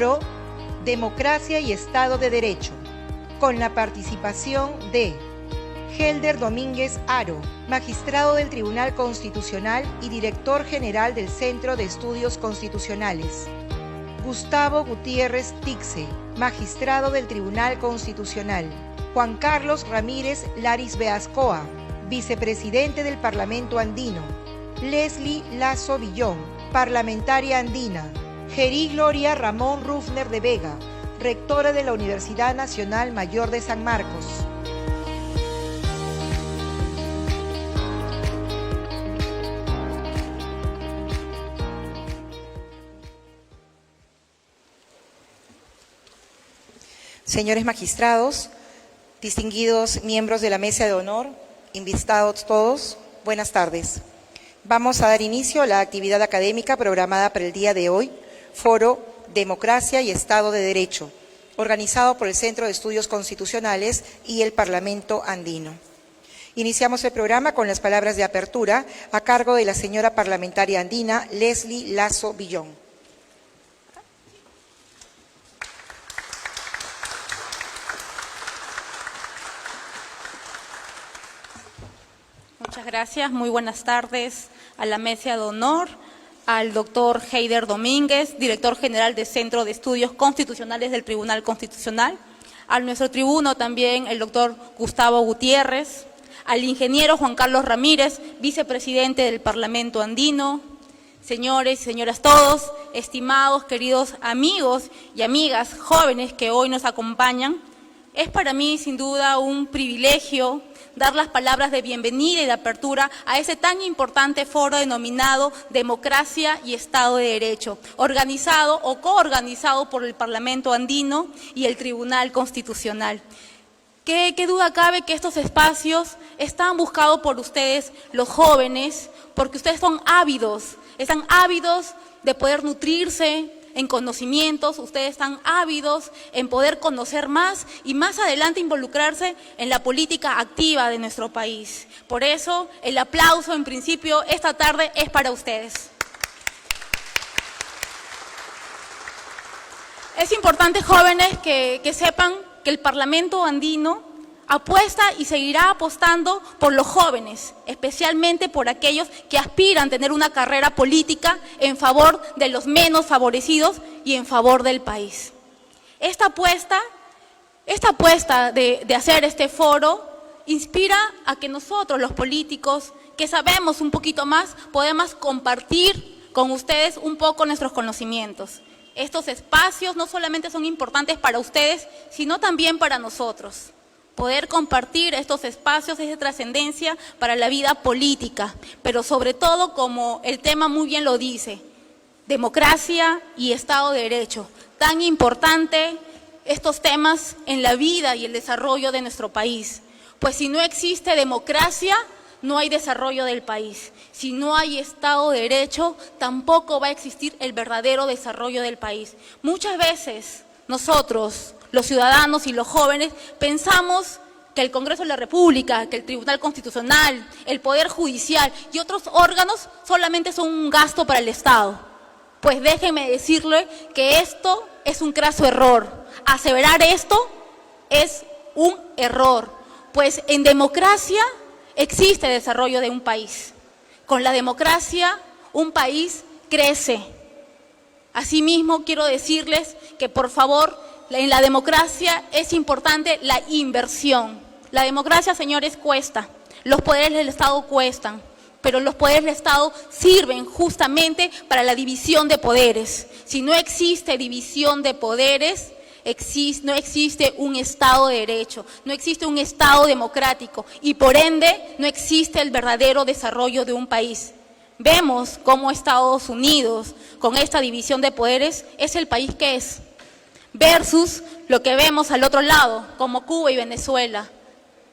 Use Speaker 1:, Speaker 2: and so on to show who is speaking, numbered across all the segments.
Speaker 1: Foro Democracia y Estado de Derecho, con la participación de Helder Domínguez Haro, magistrado del Tribunal Constitucional y director general del Centro de Estudios Constitucionales. Gustavo Gutiérrez Tixe, magistrado del Tribunal Constitucional. Juan Carlos Ramírez Laris Beascoa, vicepresidente del Parlamento Andino. Leslie Lazo Villón, parlamentaria andina. Gerí Gloria Ramón Rufner de Vega, rectora de la Universidad Nacional Mayor de San Marcos. Señores magistrados, distinguidos miembros de la mesa de honor, invitados todos, buenas tardes. Vamos a dar inicio a la actividad académica programada para el día de hoy, Foro Democracia y Estado de Derecho, organizado por el Centro de Estudios Constitucionales y el Parlamento Andino. Iniciamos el programa con las palabras de apertura a cargo de la señora parlamentaria andina Leslie Lazo Villón.
Speaker 2: Muchas gracias, muy buenas tardes a la mesa de honor, al doctor Helder Domínguez, director general del Centro de Estudios Constitucionales del Tribunal Constitucional, a nuestro tribuno también el doctor Gustavo Gutiérrez, al ingeniero Juan Carlos Ramírez, vicepresidente del Parlamento Andino, señores y señoras todos, estimados, queridos amigos y amigas jóvenes que hoy nos acompañan. Es para mí sin duda un privilegio dar las palabras de bienvenida y de apertura a ese tan importante foro denominado Democracia y Estado de Derecho, organizado o coorganizado por el Parlamento Andino y el Tribunal Constitucional. ¿Qué duda cabe que estos espacios están buscados por ustedes, los jóvenes, porque ustedes están ávidos de poder nutrirse en conocimientos, ustedes están ávidos en poder conocer más y más adelante involucrarse en la política activa de nuestro país. Por eso, el aplauso en principio esta tarde es para ustedes. Es importante, jóvenes, que sepan que el Parlamento Andino apuesta y seguirá apostando por los jóvenes, especialmente por aquellos que aspiran a tener una carrera política en favor de los menos favorecidos y en favor del país. Esta apuesta de hacer este foro inspira a que nosotros, los políticos, que sabemos un poquito más, podemos compartir con ustedes un poco nuestros conocimientos. Estos espacios no solamente son importantes para ustedes, sino también para nosotros. Poder compartir estos espacios es de trascendencia para la vida política, pero sobre todo, como el tema muy bien lo dice, democracia y Estado de Derecho. Tan importante estos temas en la vida y el desarrollo de nuestro país. Pues si no existe democracia, no hay desarrollo del país. Si no hay Estado de Derecho, tampoco va a existir el verdadero desarrollo del país. Muchas veces nosotros, los ciudadanos y los jóvenes, pensamos que el Congreso de la República, que el Tribunal Constitucional, el Poder Judicial y otros órganos solamente son un gasto para el Estado. Pues déjenme decirle que esto es un craso error. Aseverar esto es un error, pues en democracia existe desarrollo de un país. Con la democracia, un país crece. Asimismo, quiero decirles que, por favor, en la democracia es importante la inversión. La democracia, señores, cuesta. Los poderes del Estado cuestan, pero los poderes del Estado sirven justamente para la división de poderes. Si no existe división de poderes, no existe un Estado de Derecho, no existe un Estado democrático y por ende no existe el verdadero desarrollo de un país. Vemos cómo Estados Unidos, con esta división de poderes, es el país que es, versus lo que vemos al otro lado, como Cuba y Venezuela,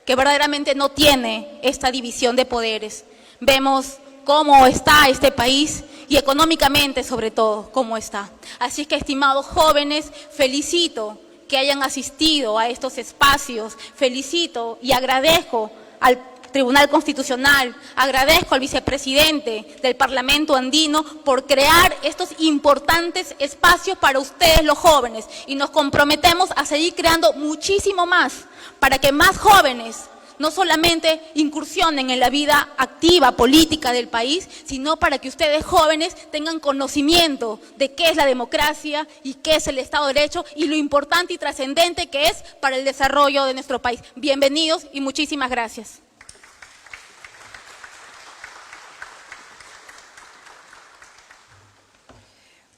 Speaker 2: que verdaderamente no tiene esta división de poderes. Vemos cómo está este país y económicamente, sobre todo, cómo está. Así que, estimados jóvenes, felicito que hayan asistido a estos espacios, felicito y agradezco al Tribunal Constitucional, agradezco al vicepresidente del Parlamento andino por crear estos importantes espacios para ustedes los jóvenes y nos comprometemos a seguir creando muchísimo más para que más jóvenes no solamente incursionen en la vida activa, política del país, sino para que ustedes jóvenes tengan conocimiento de qué es la democracia y qué es el Estado de Derecho y lo importante y trascendente que es para el desarrollo de nuestro país. Bienvenidos y muchísimas gracias.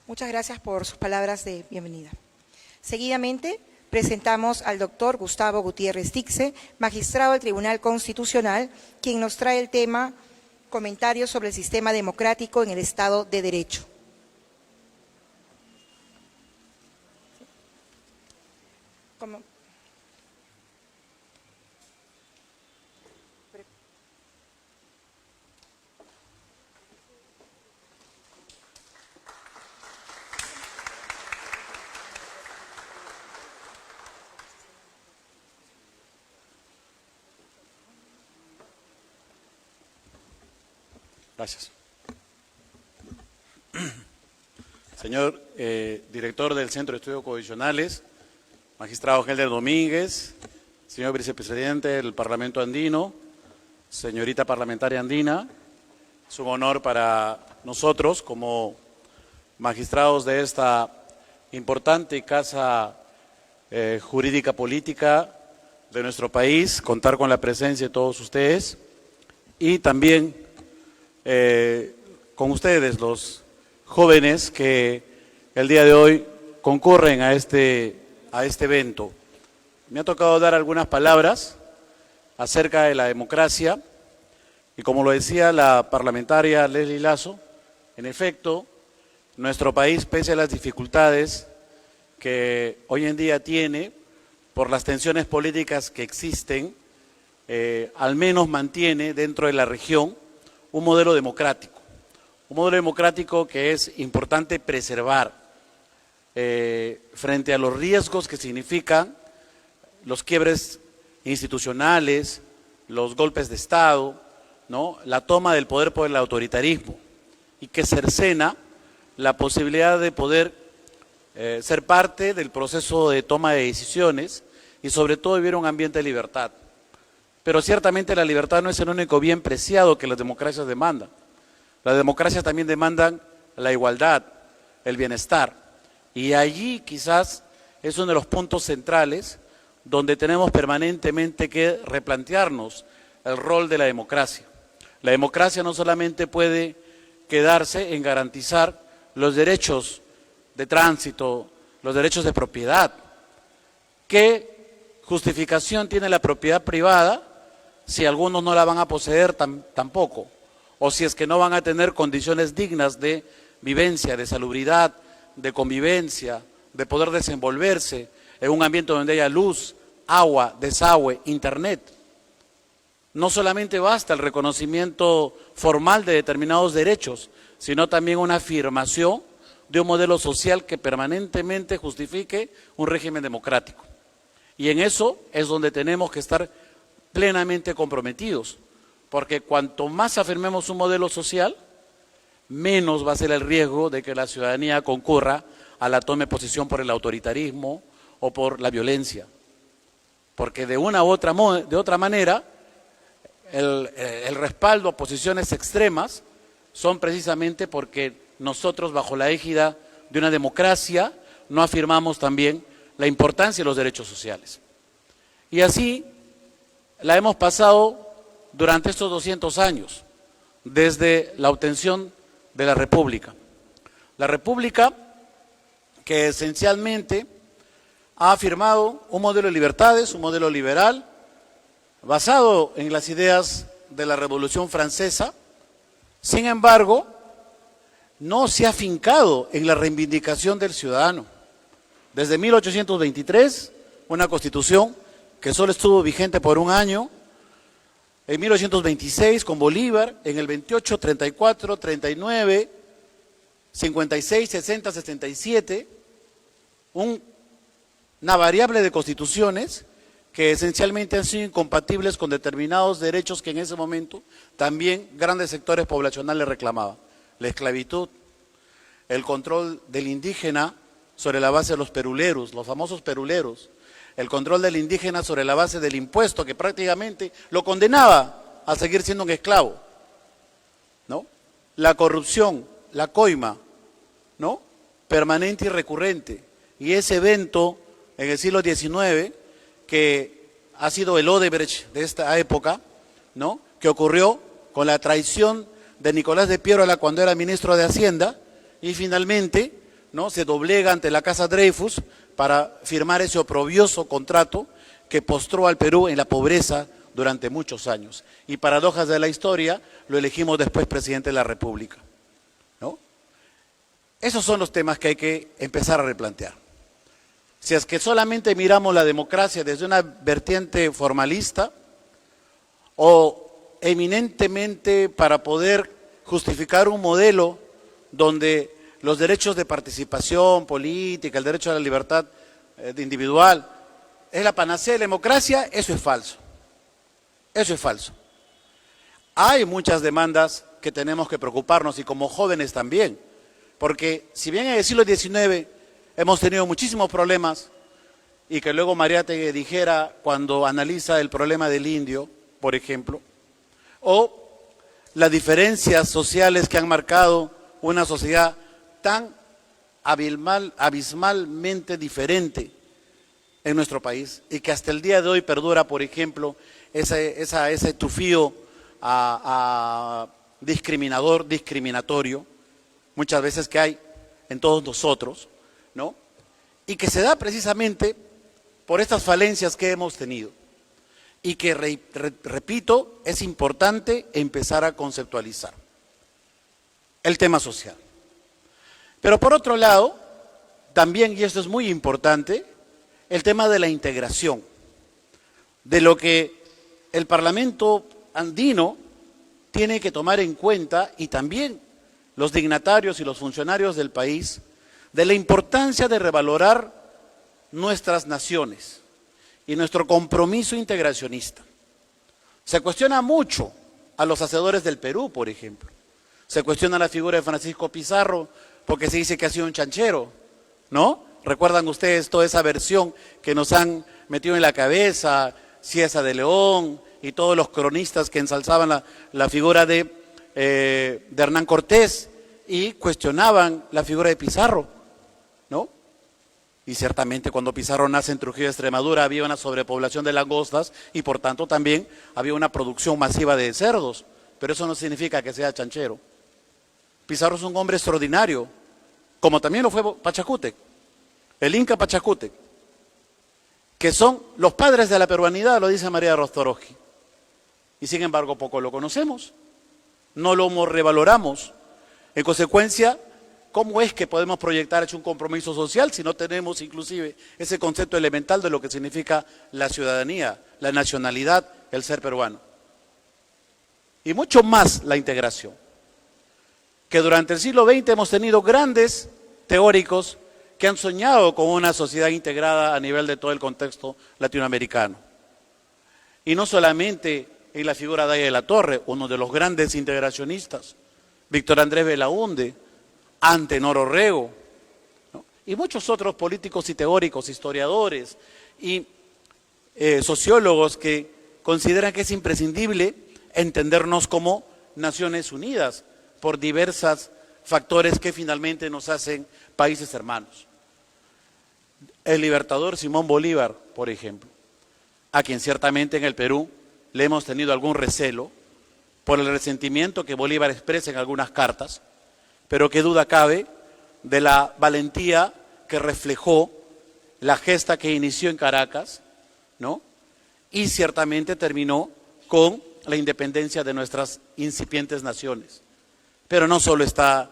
Speaker 1: Muchas gracias por sus palabras de bienvenida. Seguidamente, presentamos al doctor Gustavo Gutiérrez Tixe, magistrado del Tribunal Constitucional, quien nos trae el tema comentarios sobre el sistema democrático en el Estado de Derecho.
Speaker 3: Gracias. Señor director del Centro de Estudios Constitucionales, magistrado Helder Domínguez, señor vicepresidente del Parlamento andino, señorita parlamentaria andina, es un honor para nosotros como magistrados de esta importante casa jurídica política de nuestro país contar con la presencia de todos ustedes y también con ustedes, los jóvenes que el día de hoy concurren a este evento. Me ha tocado dar algunas palabras acerca de la democracia y como lo decía la parlamentaria Leslie Lazo, en efecto, nuestro país, pese a las dificultades que hoy en día tiene por las tensiones políticas que existen, al menos mantiene dentro de la región un modelo democrático que es importante preservar frente a los riesgos que significan los quiebres institucionales, los golpes de Estado, ¿no? La toma del poder por el autoritarismo y que cercena la posibilidad de poder ser parte del proceso de toma de decisiones y sobre todo vivir un ambiente de libertad. Pero ciertamente la libertad no es el único bien preciado que las democracias demandan. Las democracias también demandan la igualdad, el bienestar. Y allí quizás es uno de los puntos centrales donde tenemos permanentemente que replantearnos el rol de la democracia. La democracia no solamente puede quedarse en garantizar los derechos de tránsito, los derechos de propiedad. ¿Qué justificación tiene la propiedad privada si algunos no la van a poseer tampoco? O si es que no van a tener condiciones dignas de vivencia, de salubridad, de convivencia, de poder desenvolverse en un ambiente donde haya luz, agua, desagüe, internet. No solamente basta el reconocimiento formal de determinados derechos, sino también una afirmación de un modelo social que permanentemente justifique un régimen democrático. Y en eso es donde tenemos que estar plenamente comprometidos, porque cuanto más afirmemos un modelo social, menos va a ser el riesgo de que la ciudadanía concurra a la toma de posición por el autoritarismo o por la violencia. Porque de una u otra manera, el respaldo a posiciones extremas son precisamente porque nosotros, bajo la égida de una democracia, no afirmamos también la importancia de los derechos sociales. Y así la hemos pasado durante estos 200 años, desde la obtención de la República. La República que esencialmente ha afirmado un modelo de libertades, un modelo liberal, basado en las ideas de la Revolución Francesa. Sin embargo, no se ha afincado en la reivindicación del ciudadano. Desde 1823, una Constitución que solo estuvo vigente por un año. En 1926 con Bolívar, en el 28, 34, 39, 56, 60, 67, una variable de constituciones que esencialmente han sido incompatibles con determinados derechos que en ese momento también grandes sectores poblacionales reclamaban. La esclavitud, el control del indígena sobre la base de los peruleros, los famosos peruleros, el control del indígena sobre la base del impuesto que prácticamente lo condenaba a seguir siendo un esclavo, ¿no? La corrupción, la coima, ¿no? Permanente y recurrente. Y ese evento en el siglo XIX, que ha sido el Odebrecht de esta época, ¿no? Que ocurrió con la traición de Nicolás de Piérola cuando era ministro de Hacienda y finalmente, ¿no? Se doblega ante la Casa Dreyfus para firmar ese oprobioso contrato que postró al Perú en la pobreza durante muchos años. Y paradojas de la historia, lo elegimos después presidente de la República, ¿no? Esos son los temas que hay que empezar a replantear. Si es que solamente miramos la democracia desde una vertiente formalista o eminentemente para poder justificar un modelo donde los derechos de participación política, el derecho a la libertad individual, es la panacea de la democracia, eso es falso. Eso es falso. Hay muchas demandas que tenemos que preocuparnos y como jóvenes también, porque si bien en el siglo XIX hemos tenido muchísimos problemas y que luego Mariátegui dijera cuando analiza el problema del indio, por ejemplo, o las diferencias sociales que han marcado una sociedad tan abismalmente diferente en nuestro país y que hasta el día de hoy perdura, por ejemplo, ese tufío discriminatorio, muchas veces que hay en todos nosotros, ¿no? Y que se da precisamente por estas falencias que hemos tenido y que, repito, es importante empezar a conceptualizar el tema social. Pero por otro lado, también, y esto es muy importante, el tema de la integración, de lo que el Parlamento andino tiene que tomar en cuenta y también los dignatarios y los funcionarios del país, de la importancia de revalorar nuestras naciones y nuestro compromiso integracionista. Se cuestiona mucho a los hacedores del Perú, por ejemplo. Se cuestiona la figura de Francisco Pizarro porque se dice que ha sido un chanchero, ¿no? ¿Recuerdan ustedes toda esa versión que nos han metido en la cabeza, Cieza de León y todos los cronistas que ensalzaban la figura de Hernán Cortés y cuestionaban la figura de Pizarro, ¿no? Y ciertamente cuando Pizarro nace en Trujillo, Extremadura, había una sobrepoblación de langostas y por tanto también había una producción masiva de cerdos, pero eso no significa que sea chanchero. Pizarro es un hombre extraordinario, como también lo fue Pachacútec, el Inca Pachacútec, que son los padres de la peruanidad, lo dice María Rostorowski. Y sin embargo poco lo conocemos, no lo revaloramos. En consecuencia, ¿cómo es que podemos proyectar un compromiso social si no tenemos inclusive ese concepto elemental de lo que significa la ciudadanía, la nacionalidad, el ser peruano? Y mucho más la integración, que durante el siglo XX hemos tenido grandes teóricos que han soñado con una sociedad integrada a nivel de todo el contexto latinoamericano. Y no solamente en la figura de Aya de la Torre, uno de los grandes integracionistas, Víctor Andrés Belaúnde, Antenor Orrego, ¿no? Y muchos otros políticos y teóricos, historiadores y sociólogos que consideran que es imprescindible entendernos como Naciones Unidas por diversos factores que finalmente nos hacen países hermanos. El libertador Simón Bolívar, por ejemplo, a quien ciertamente en el Perú le hemos tenido algún recelo por el resentimiento que Bolívar expresa en algunas cartas, pero qué duda cabe de la valentía que reflejó la gesta que inició en Caracas, ¿no? Y ciertamente terminó con la independencia de nuestras incipientes naciones. Pero no solo está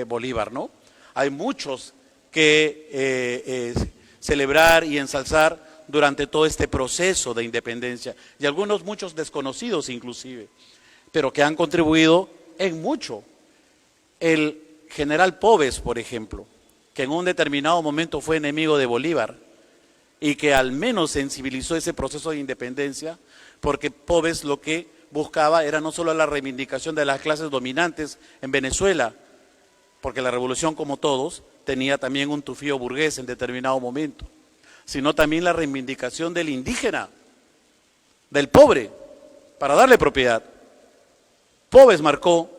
Speaker 3: Bolívar, ¿no? Hay muchos que celebrar y ensalzar durante todo este proceso de independencia, y algunos muchos desconocidos inclusive, pero que han contribuido en mucho. El general Póvez, por ejemplo, que en un determinado momento fue enemigo de Bolívar, y que al menos sensibilizó ese proceso de independencia, porque Póvez lo que buscaba era no solo la reivindicación de las clases dominantes en Venezuela, porque la revolución, como todos, tenía también un tufío burgués en determinado momento, sino también la reivindicación del indígena, del pobre, para darle propiedad. Póvez marcó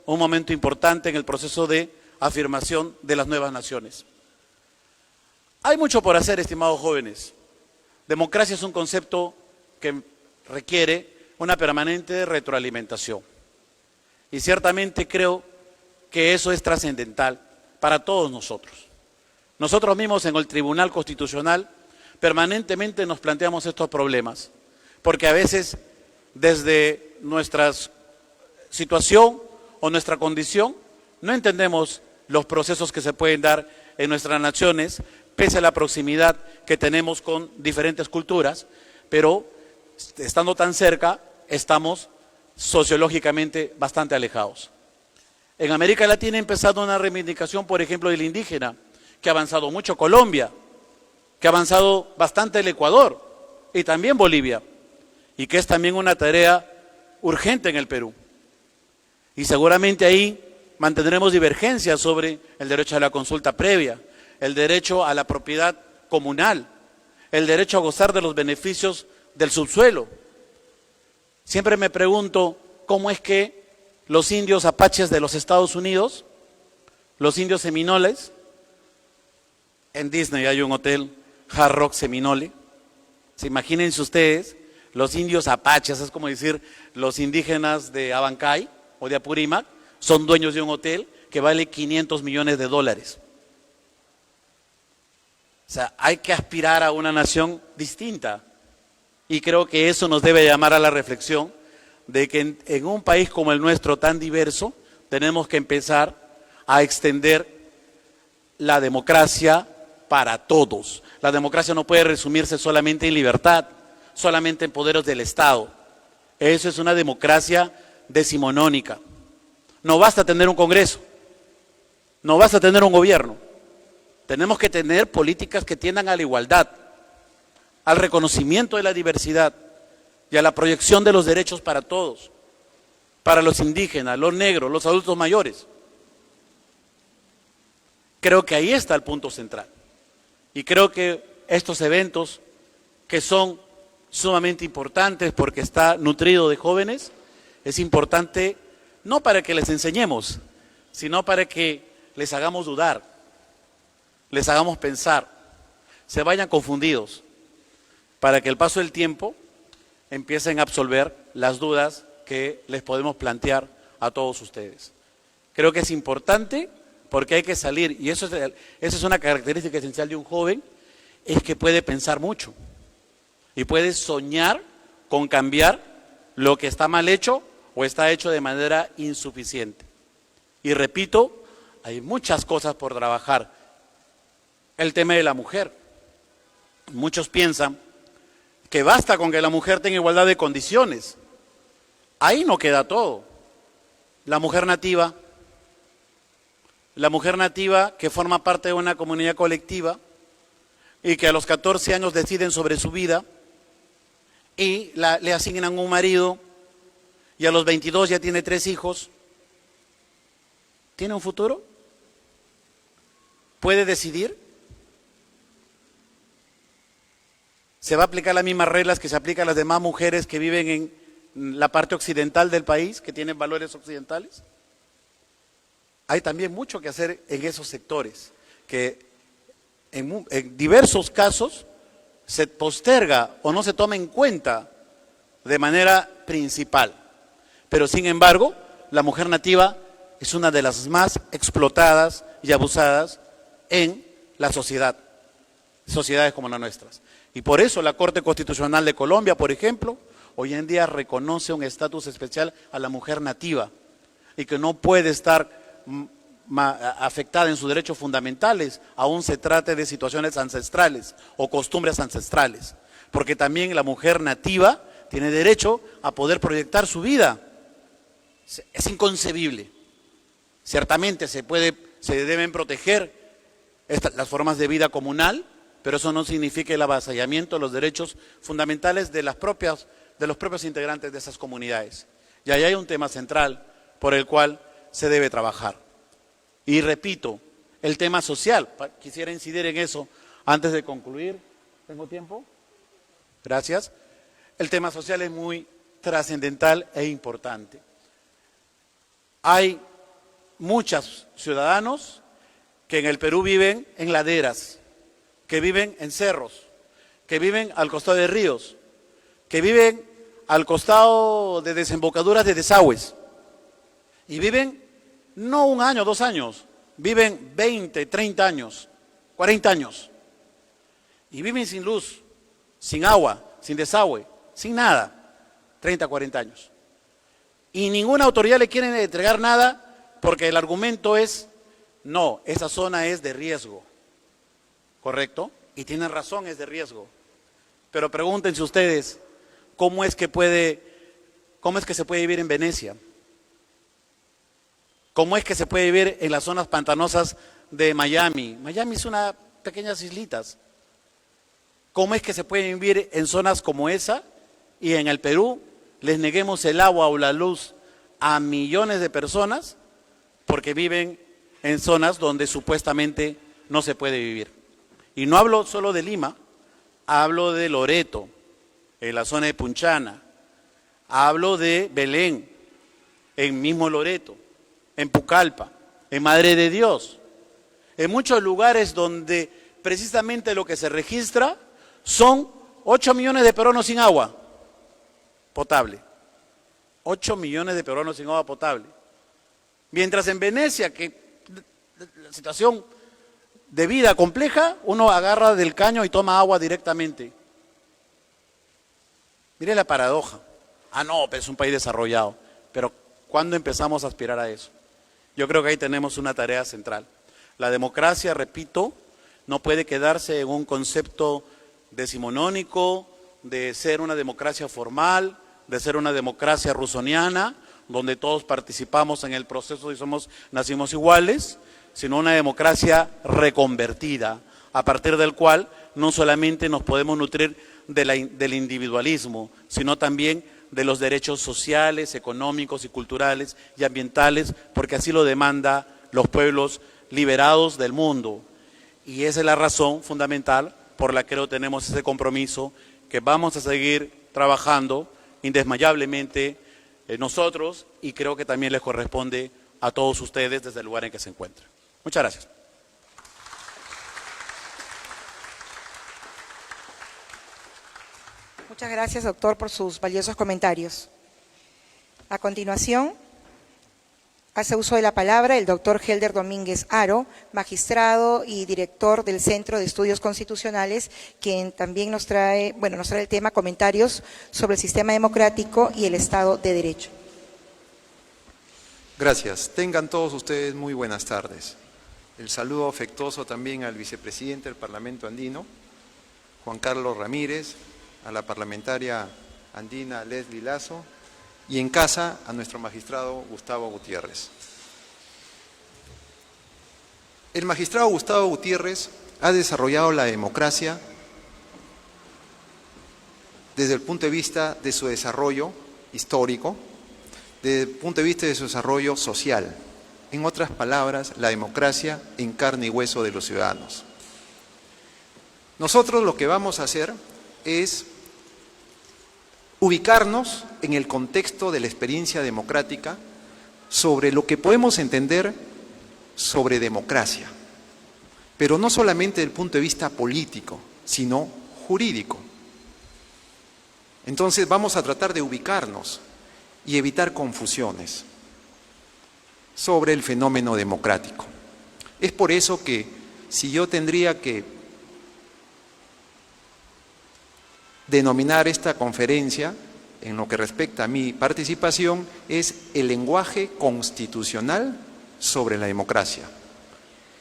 Speaker 3: un momento importante en el proceso de afirmación de las nuevas naciones. Hay mucho por hacer, estimados jóvenes. Democracia es un concepto que requiere una permanente retroalimentación. Y ciertamente creo que eso es trascendental para todos nosotros. Nosotros mismos en el Tribunal Constitucional permanentemente nos planteamos estos problemas, porque a veces desde nuestra situación o nuestra condición no entendemos los procesos que se pueden dar en nuestras naciones, pese a la proximidad que tenemos con diferentes culturas, pero estando tan cerca, estamos sociológicamente bastante alejados. En América Latina ha empezado una reivindicación, por ejemplo, del indígena, que ha avanzado mucho Colombia, que ha avanzado bastante el Ecuador y también Bolivia, y que es también una tarea urgente en el Perú. Y seguramente ahí mantendremos divergencias sobre el derecho a la consulta previa, el derecho a la propiedad comunal, el derecho a gozar de los beneficios del subsuelo. Siempre me pregunto cómo es que los indios apaches de los Estados Unidos, los indios seminoles, en Disney hay un hotel Hard Rock Seminole, imagínense ustedes, los indios apaches, es como decir los indígenas de Abancay o de Apurímac, son dueños de un hotel que vale $500 millones. O sea, hay que aspirar a una nación distinta. Y creo que eso nos debe llamar a la reflexión de que en un país como el nuestro, tan diverso, tenemos que empezar a extender la democracia para todos. La democracia no puede resumirse solamente en libertad, solamente en poderes del Estado. Eso es una democracia decimonónica. No basta tener un Congreso, no basta tener un gobierno. Tenemos que tener políticas que tiendan a la igualdad, al reconocimiento de la diversidad y a la proyección de los derechos para todos, para los indígenas, los negros, los adultos mayores. Creo que ahí está el punto central. Y creo que estos eventos, que son sumamente importantes porque está nutrido de jóvenes, es importante no para que les enseñemos, sino para que les hagamos dudar, les hagamos pensar, se vayan confundidos, para que al paso del tiempo empiecen a absolver las dudas que les podemos plantear a todos ustedes. Creo que es importante porque hay que salir, y esa es una característica esencial de un joven, es que puede pensar mucho y puede soñar con cambiar lo que está mal hecho o está hecho de manera insuficiente. Y repito, hay muchas cosas por trabajar. El tema de la mujer. Muchos piensan que basta con que la mujer tenga igualdad de condiciones. Ahí no queda todo. La mujer nativa que forma parte de una comunidad colectiva y que a los 14 años deciden sobre su vida y le asignan un marido y a los 22 ya tiene 3 hijos, ¿tiene un futuro? ¿Puede decidir? ¿Se va a aplicar las mismas reglas que se aplican a las demás mujeres que viven en la parte occidental del país, que tienen valores occidentales? Hay también mucho que hacer en esos sectores, que en diversos casos se posterga o no se toma en cuenta de manera principal. Pero sin embargo, la mujer nativa es una de las más explotadas y abusadas en la sociedad, sociedades como las nuestras. Y por eso la Corte Constitucional de Colombia, por ejemplo, hoy en día reconoce un estatus especial a la mujer nativa y que no puede estar afectada en sus derechos fundamentales, aún se trate de situaciones ancestrales o costumbres ancestrales, porque también la mujer nativa tiene derecho a poder proyectar su vida. Es inconcebible. Ciertamente se deben proteger las formas de vida comunal, pero eso no significa el avasallamiento de los derechos fundamentales de los propios integrantes de esas comunidades. Y ahí hay un tema central por el cual se debe trabajar. Y repito, el tema social, quisiera incidir en eso antes de concluir. ¿Tengo tiempo? Gracias. El tema social es muy trascendental e importante. Hay muchos ciudadanos que en el Perú viven en laderas, que viven en cerros, que viven al costado de ríos, que viven al costado de desembocaduras de desagües, y viven no 1 año, 2 años, viven 20, 30 años, 40 años, y viven sin luz, sin agua, sin desagüe, sin nada, 30, 40 años. Y ninguna autoridad le quiere entregar nada porque el argumento es, no, esa zona es de riesgo, ¿correcto? Y tienen razón, es de riesgo. Pero pregúntense ustedes, ¿cómo es que se puede vivir en Venecia? ¿Cómo es que se puede vivir en las zonas pantanosas de Miami? Miami es una pequeñas islitas. ¿Cómo es que se puede vivir en zonas como esa y en el Perú les neguemos el agua o la luz a millones de personas porque viven en zonas donde supuestamente no se puede vivir? Y no hablo solo de Lima, hablo de Loreto, en la zona de Punchana, hablo de Belén, en mismo Loreto, en Pucallpa, en Madre de Dios, en muchos lugares donde precisamente lo que se registra son 8 millones de peruanos sin agua potable. 8 millones de peruanos sin agua potable. Mientras en Venecia, que la situación de vida compleja, uno agarra del caño y toma agua directamente. Mire la paradoja. Ah, no, pero es un país desarrollado. Pero ¿cuándo empezamos a aspirar a eso? Yo creo que ahí tenemos una tarea central. La democracia, repito, no puede quedarse en un concepto decimonónico de ser una democracia formal, de ser una democracia rusoniana, donde todos participamos en el proceso y nacimos iguales, sino una democracia reconvertida, a partir del cual no solamente nos podemos nutrir del individualismo, sino también de los derechos sociales, económicos y culturales y ambientales, porque así lo demanda los pueblos liberados del mundo. Y esa es la razón fundamental por la que creo tenemos ese compromiso, que vamos a seguir trabajando indesmayablemente nosotros, y creo que también les corresponde a todos ustedes desde el lugar en que se encuentran. Muchas gracias.
Speaker 1: Muchas gracias, doctor, por sus valiosos comentarios. A continuación, hace uso de la palabra el doctor Helder Domínguez Haro, magistrado y director del Centro de Estudios Constitucionales, quien también nos trae el tema comentarios sobre el sistema democrático y el Estado de Derecho.
Speaker 4: Gracias. Tengan todos ustedes muy buenas tardes. El saludo afectuoso también al vicepresidente del Parlamento andino, Juan Carlos Ramírez, a la parlamentaria andina Leslie Lazo, y en casa a nuestro magistrado Gustavo Gutiérrez. El magistrado Gustavo Gutiérrez ha desarrollado la democracia desde el punto de vista de su desarrollo histórico, desde el punto de vista de su desarrollo social. En otras palabras, la democracia en carne y hueso de los ciudadanos. Nosotros lo que vamos a hacer es ubicarnos en el contexto de la experiencia democrática sobre lo que podemos entender sobre democracia, pero no solamente desde el punto de vista político, sino jurídico. Entonces vamos a tratar de ubicarnos y evitar confusiones sobre el fenómeno democrático. Es por eso que si yo tendría que denominar esta conferencia, en lo que respecta a mi participación, es el lenguaje constitucional sobre la democracia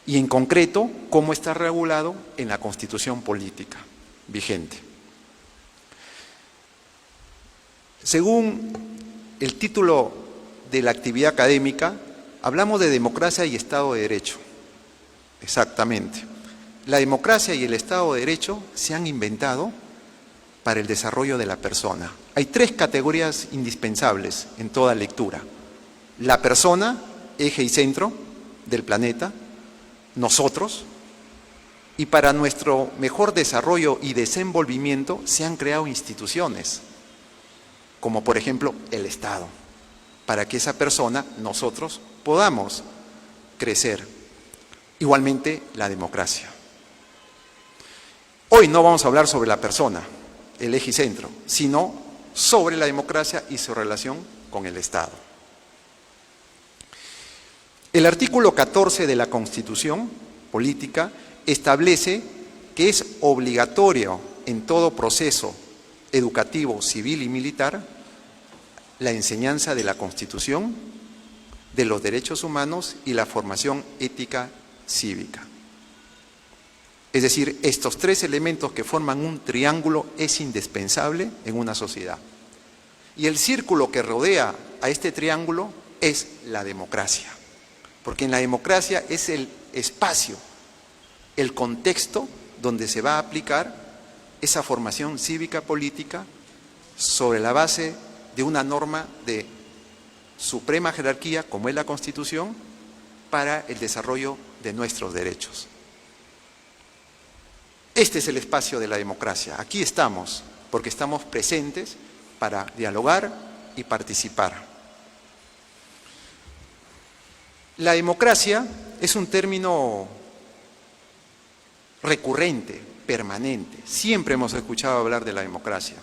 Speaker 4: y en concreto cómo está regulado en la Constitución política vigente. Según el título de la actividad académica, hablamos de democracia y Estado de Derecho, exactamente. La democracia y el Estado de Derecho se han inventado para el desarrollo de la persona. Hay tres categorías indispensables en toda lectura. La persona, eje y centro del planeta, nosotros, y para nuestro mejor desarrollo y desenvolvimiento se han creado instituciones, como por ejemplo el Estado, para que esa persona, nosotros, podamos crecer. Igualmente la democracia. Hoy no vamos a hablar sobre la persona, el eje y centro, sino sobre la democracia y su relación con el Estado. El artículo 14 de la Constitución Política establece que es obligatorio en todo proceso educativo, civil y militar la enseñanza de la Constitución, de los derechos humanos y la formación ética cívica. Es decir, estos tres elementos que forman un triángulo es indispensable en una sociedad. Y el círculo que rodea a este triángulo es la democracia, porque en la democracia es el espacio, el contexto donde se va a aplicar esa formación cívica política sobre la base de una norma de suprema jerarquía, como es la Constitución, para el desarrollo de nuestros derechos. Este es el espacio de la democracia. Aquí estamos, porque estamos presentes para dialogar y participar. La democracia es un término recurrente, permanente. Siempre hemos escuchado hablar de la democracia.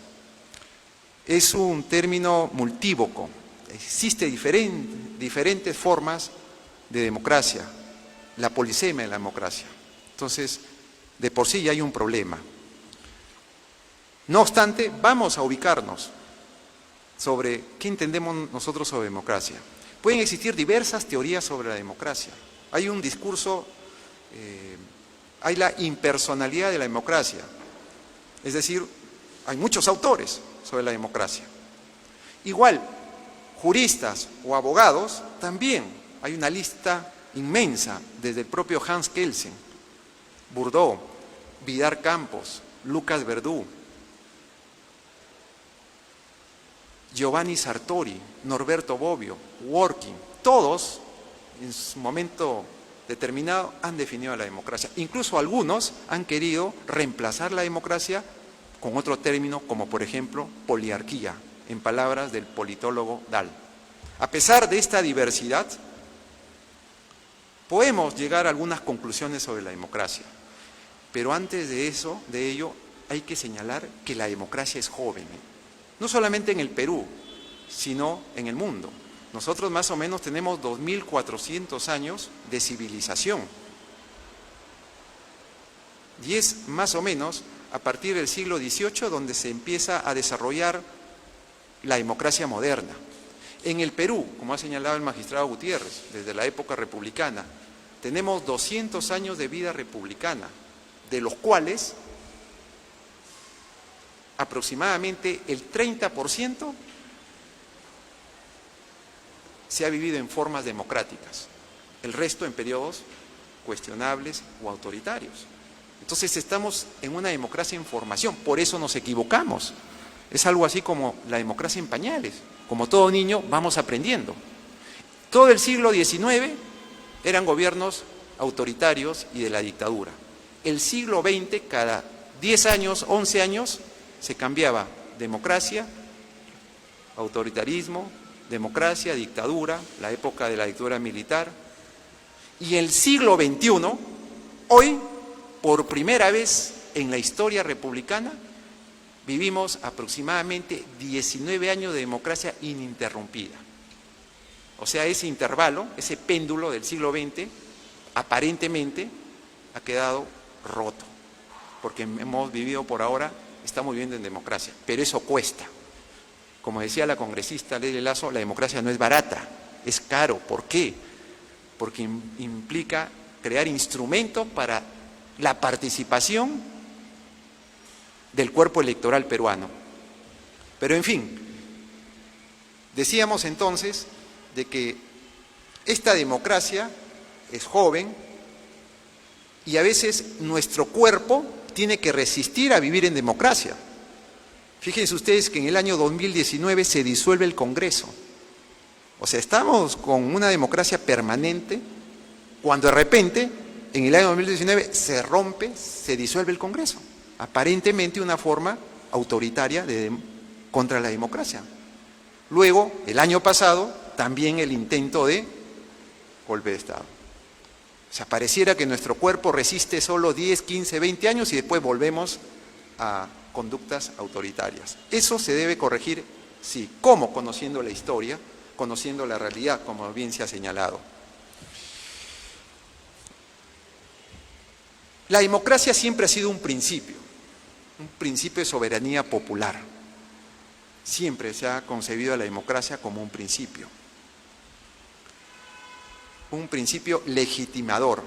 Speaker 4: Es un término multívoco. Existen diferentes formas de democracia. La polisemia de la democracia. Entonces, de por sí ya hay un problema. No obstante, vamos a ubicarnos sobre qué entendemos nosotros sobre democracia. Pueden existir diversas teorías sobre la democracia. Hay un discurso, hay la impersonalidad de la democracia. Es decir, hay muchos autores sobre la democracia. Igual, juristas o abogados, también hay una lista inmensa, desde el propio Hans Kelsen, Bourdieu, Vidal Campos, Lucas Verdú, Giovanni Sartori, Norberto Bobbio, Dworkin, todos en su momento determinado han definido la democracia. Incluso algunos han querido reemplazar la democracia con otro término, como por ejemplo poliarquía, en palabras del politólogo Dahl. A pesar de esta diversidad, podemos llegar a algunas conclusiones sobre la democracia. Pero antes de ello, hay que señalar que la democracia es joven, no solamente en el Perú, sino en el mundo. Nosotros más o menos tenemos 2.400 años de civilización. Y es más o menos a partir del siglo XVIII donde se empieza a desarrollar la democracia moderna. En el Perú, como ha señalado el magistrado Gutiérrez, desde la época republicana, tenemos 200 años de vida republicana, de los cuales aproximadamente el 30% se ha vivido en formas democráticas, el resto en periodos cuestionables o autoritarios. Entonces estamos en una democracia en formación, por eso nos equivocamos. Es algo así como la democracia en pañales, como todo niño vamos aprendiendo. Todo el siglo XIX eran gobiernos autoritarios y de la dictadura. El siglo XX, cada 10 años, 11 años, se cambiaba democracia, autoritarismo, democracia, dictadura, la época de la dictadura militar. Y el siglo XXI, hoy, por primera vez en la historia republicana, vivimos aproximadamente 19 años de democracia ininterrumpida. O sea, ese intervalo, ese péndulo del siglo XX, aparentemente ha quedado roto, porque hemos vivido por ahora, estamos viviendo en democracia, pero eso cuesta. Como decía la congresista Leslie Lazo, la democracia no es barata, es caro. ¿Por qué? Porque implica crear instrumentos para la participación del cuerpo electoral peruano. Pero en fin, decíamos entonces de que esta democracia es joven, Y a veces nuestro cuerpo tiene que resistir a vivir en democracia. Fíjense ustedes que en el año 2019 se disuelve el Congreso. O sea, estamos con una democracia permanente cuando de repente, en el año 2019, se rompe, se disuelve el Congreso. Aparentemente una forma autoritaria contra la democracia. Luego, el año pasado, también el intento de golpe de Estado. O sea, pareciera que nuestro cuerpo resiste solo 10, 15, 20 años y después volvemos a conductas autoritarias. Eso se debe corregir, sí. ¿Cómo? Conociendo la historia, conociendo la realidad, como bien se ha señalado. La democracia siempre ha sido un principio de soberanía popular. Siempre se ha concebido a la democracia como un principio legitimador.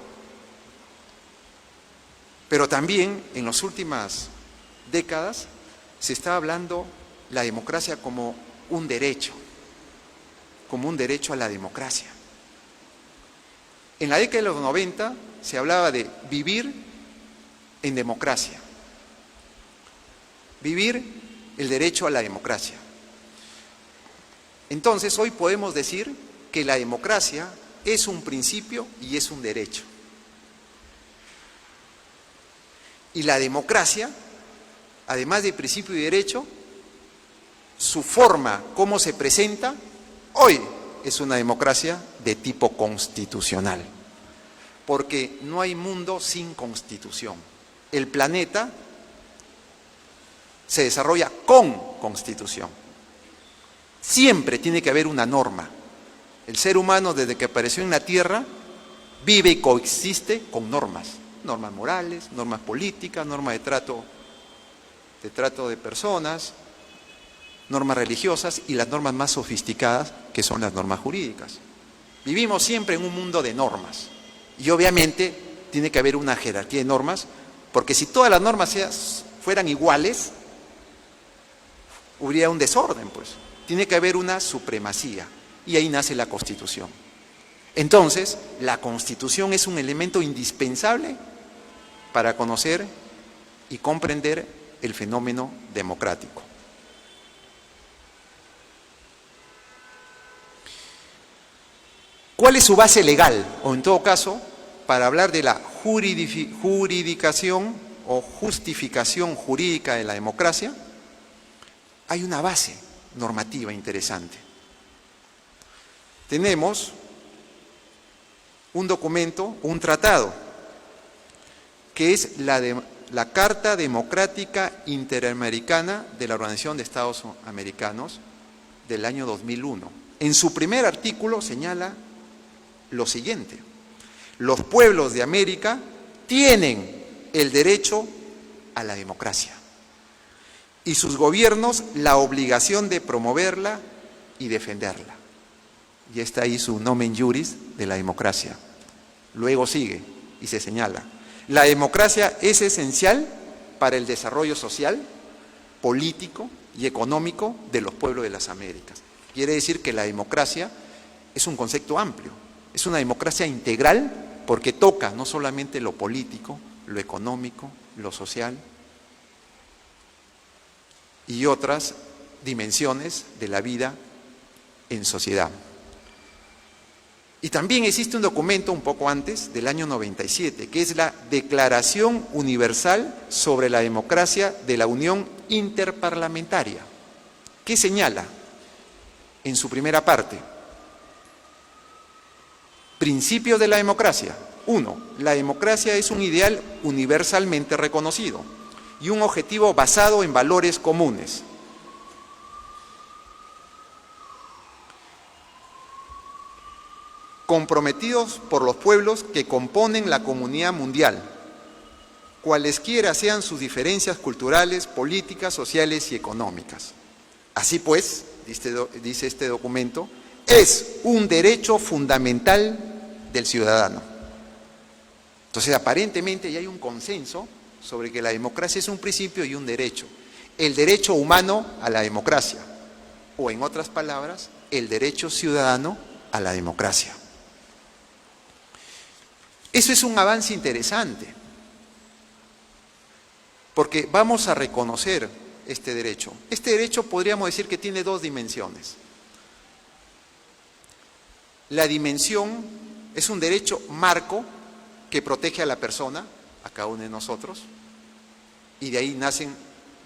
Speaker 4: Pero también en las últimas décadas se está hablando la democracia como un derecho a la democracia. En la década de los 90 se hablaba de vivir en democracia, vivir el derecho a la democracia. Entonces hoy podemos decir que la democracia es un principio y es un derecho. Y la democracia, además de principio y derecho, su forma, cómo se presenta, hoy es una democracia de tipo constitucional. Porque no hay mundo sin constitución. El planeta se desarrolla con constitución. Siempre tiene que haber una norma. El ser humano, desde que apareció en la Tierra, vive y coexiste con normas. Normas morales, normas políticas, normas de trato de personas, normas religiosas y las normas más sofisticadas, que son las normas jurídicas. Vivimos siempre en un mundo de normas. Y obviamente tiene que haber una jerarquía de normas, porque si todas las normas fueran iguales, hubiera un desorden, pues. Tiene que haber una supremacía. Y ahí nace la Constitución. Entonces, la Constitución es un elemento indispensable para conocer y comprender el fenómeno democrático. ¿Cuál es su base legal? O en todo caso, para hablar de la juridicación o justificación jurídica de la democracia, hay una base normativa interesante. Tenemos un documento, un tratado, que es la Carta Democrática Interamericana de la Organización de Estados Americanos del año 2001. En su primer artículo señala lo siguiente: los pueblos de América tienen el derecho a la democracia y sus gobiernos la obligación de promoverla y defenderla. Y está ahí su nomen juris de la democracia. Luego sigue y se señala: la democracia es esencial para el desarrollo social, político y económico de los pueblos de las Américas. Quiere decir que la democracia es un concepto amplio, es una democracia integral porque toca no solamente lo político, lo económico, lo social y otras dimensiones de la vida en sociedad. Y también existe un documento un poco antes, del año 97, que es la Declaración Universal sobre la Democracia de la Unión Interparlamentaria, que señala en su primera parte: principios de la democracia. 1. La democracia es un ideal universalmente reconocido y un objetivo basado en valores comunes. Comprometidos por los pueblos que componen la comunidad mundial, cualesquiera sean sus diferencias culturales, políticas, sociales y económicas. Así pues, dice este documento, es un derecho fundamental del ciudadano. Entonces, aparentemente ya hay un consenso sobre que la democracia es un principio y un derecho. El derecho humano a la democracia, o en otras palabras, el derecho ciudadano a la democracia. Eso es un avance interesante, porque vamos a reconocer este derecho. Este derecho podríamos decir que tiene dos dimensiones. La dimensión es un derecho marco que protege a la persona, a cada uno de nosotros, y de ahí nacen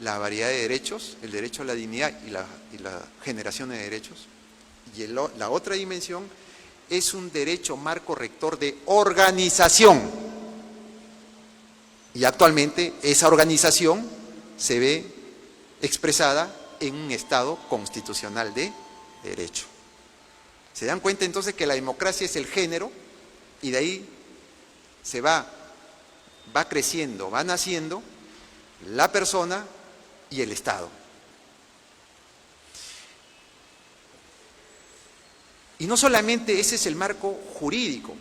Speaker 4: la variedad de derechos, el derecho a la dignidad y la generación de derechos. Y la otra dimensión es un derecho marco rector de organización. Y actualmente esa organización se ve expresada en un Estado constitucional de derecho. ¿Se dan cuenta entonces que la democracia es el género y de ahí se va creciendo, va naciendo la persona y el Estado? Y no solamente ese es el marco jurídico,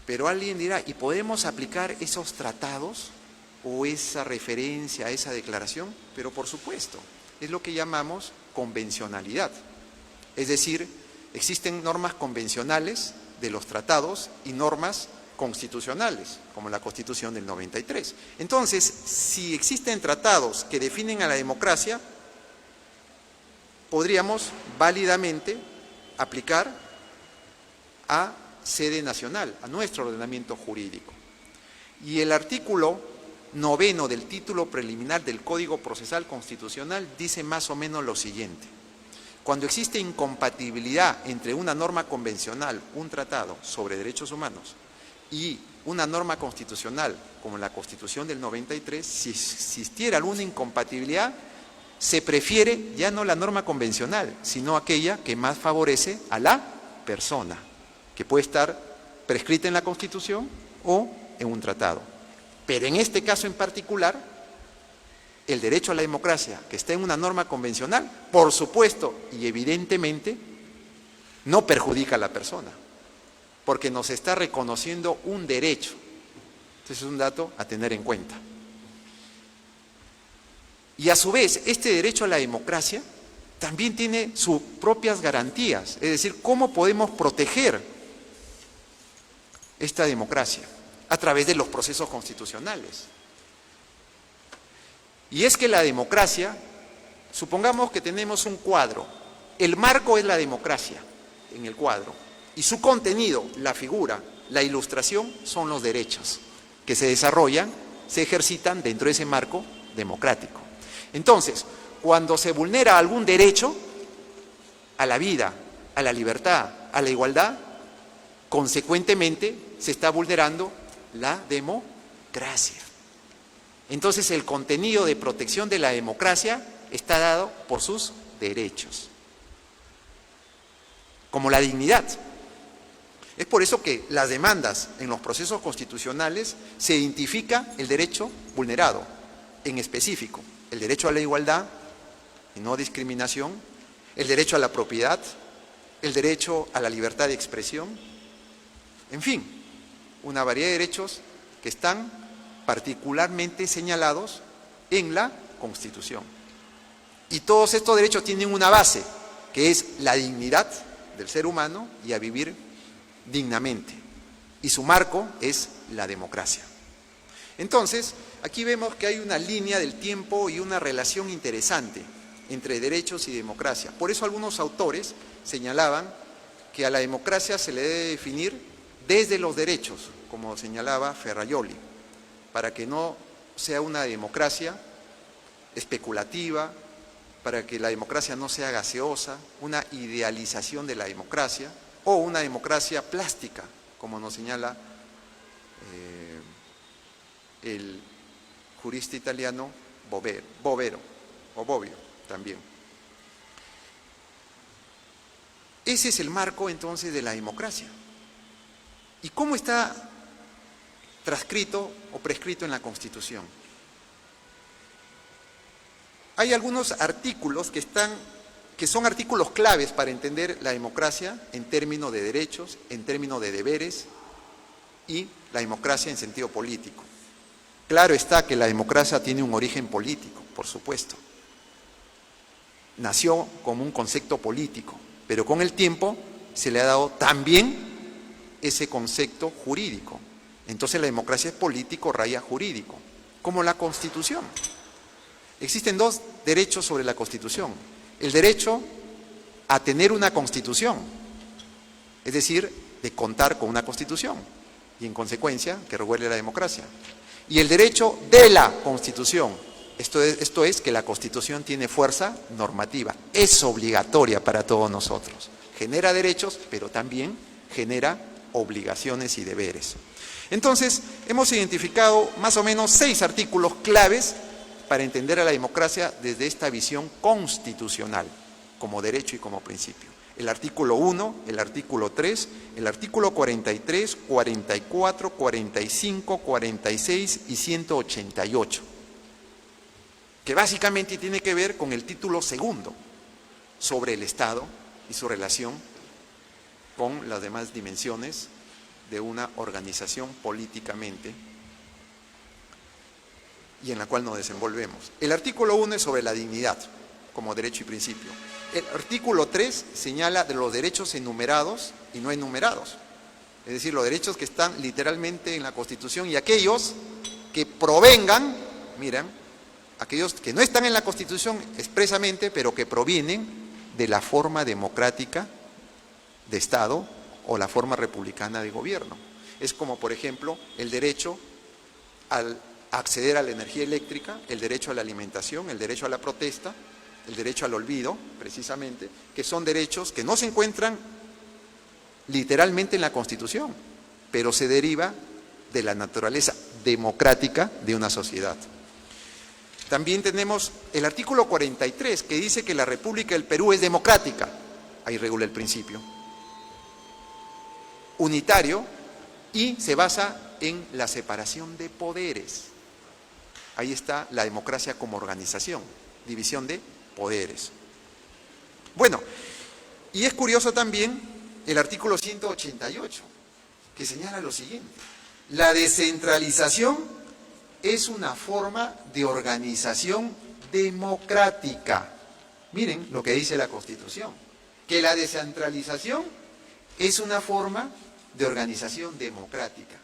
Speaker 4: pero alguien dirá, ¿y podemos aplicar esos tratados o esa referencia a esa declaración? Pero por supuesto, es lo que llamamos convencionalidad. Es decir, existen normas convencionales de los tratados y normas constitucionales, como la Constitución del 93. Entonces, si existen tratados que definen a la democracia, podríamos válidamente aplicar a sede nacional, a nuestro ordenamiento jurídico. Y el artículo 9 del título preliminar del Código Procesal Constitucional dice más o menos lo siguiente: cuando existe incompatibilidad entre una norma convencional, un tratado sobre derechos humanos, y una norma constitucional como la Constitución del 93, si existiera alguna incompatibilidad, se prefiere ya no la norma convencional, sino aquella que más favorece a la persona, que puede estar prescrita en la Constitución o en un tratado. Pero en este caso en particular, el derecho a la democracia, que está en una norma convencional, por supuesto y evidentemente, no perjudica a la persona, porque nos está reconociendo un derecho. Entonces es un dato a tener en cuenta. Y a su vez, este derecho a la democracia también tiene sus propias garantías, es decir, ¿cómo podemos proteger esta democracia? A través de los procesos constitucionales. Y es que la democracia, supongamos que tenemos un cuadro, el marco es la democracia en el cuadro, y su contenido, la figura, la ilustración, son los derechos que se desarrollan, se ejercitan dentro de ese marco democrático. Entonces, cuando se vulnera algún derecho a la vida, a la libertad, a la igualdad, consecuentemente se está vulnerando la democracia. Entonces, el contenido de protección de la democracia está dado por sus derechos, como la dignidad. Es por eso que las demandas en los procesos constitucionales se identifica el derecho vulnerado, en específico, el derecho a la igualdad y no discriminación, el derecho a la propiedad, el derecho a la libertad de expresión, en fin, una variedad de derechos que están particularmente señalados en la Constitución. Y todos estos derechos tienen una base, que es la dignidad del ser humano y a vivir dignamente. Y su marco es la democracia. Entonces, aquí vemos que hay una línea del tiempo y una relación interesante entre derechos y democracia. Por eso algunos autores señalaban que a la democracia se le debe definir desde los derechos, como señalaba Ferrajoli, para que no sea una democracia especulativa, para que la democracia no sea gaseosa, una idealización de la democracia, o una democracia plástica, como nos señala el jurista italiano Bobbio también. Ese es el marco entonces de la democracia. ¿Y cómo está transcrito o prescrito en la Constitución? Hay algunos artículos que son artículos claves para entender la democracia en términos de derechos, en términos de deberes y la democracia en sentido político. Claro está que la democracia tiene un origen político, por supuesto. Nació como un concepto político, pero con el tiempo se le ha dado también ese concepto jurídico, Entonces la democracia es político, raya jurídico, como la Constitución. Existen dos derechos sobre la Constitución. El derecho a tener una Constitución, es decir, de contar con una Constitución, y en consecuencia que revuelve la democracia. Y el derecho de la Constitución, esto es que la Constitución tiene fuerza normativa, es obligatoria para todos nosotros. Genera derechos, pero también genera obligaciones y deberes. Entonces, hemos identificado más o menos 6 artículos claves para entender a la democracia desde esta visión constitucional, como derecho y como principio. El artículo 1, el artículo 3, el artículo 43, 44, 45, 46 y 188, que básicamente tiene que ver con el título segundo sobre el Estado y su relación con las demás dimensiones de una organización políticamente y en la cual nos desenvolvemos. El artículo 1 es sobre la dignidad como derecho y principio. El artículo 3 señala de los derechos enumerados y no enumerados, es decir, los derechos que están literalmente en la Constitución y aquellos que provengan, miren, aquellos que no están en la Constitución expresamente, pero que provienen de la forma democrática de Estado o la forma republicana de gobierno. Es como, por ejemplo, el derecho al acceder a la energía eléctrica, el derecho a la alimentación, el derecho a la protesta, el derecho al olvido, precisamente, que son derechos que no se encuentran literalmente en la Constitución, pero se deriva de la naturaleza democrática de una sociedad. También tenemos el artículo 43, que dice que la República del Perú es democrática. Ahí regula el principio. Unitario, y se basa en la separación de poderes. Ahí está la democracia como organización, división de poderes. Bueno, y es curioso también el artículo 188, que señala lo siguiente: la descentralización es una forma de organización democrática. Miren lo que dice la Constitución, que la descentralización es una forma de organización democrática,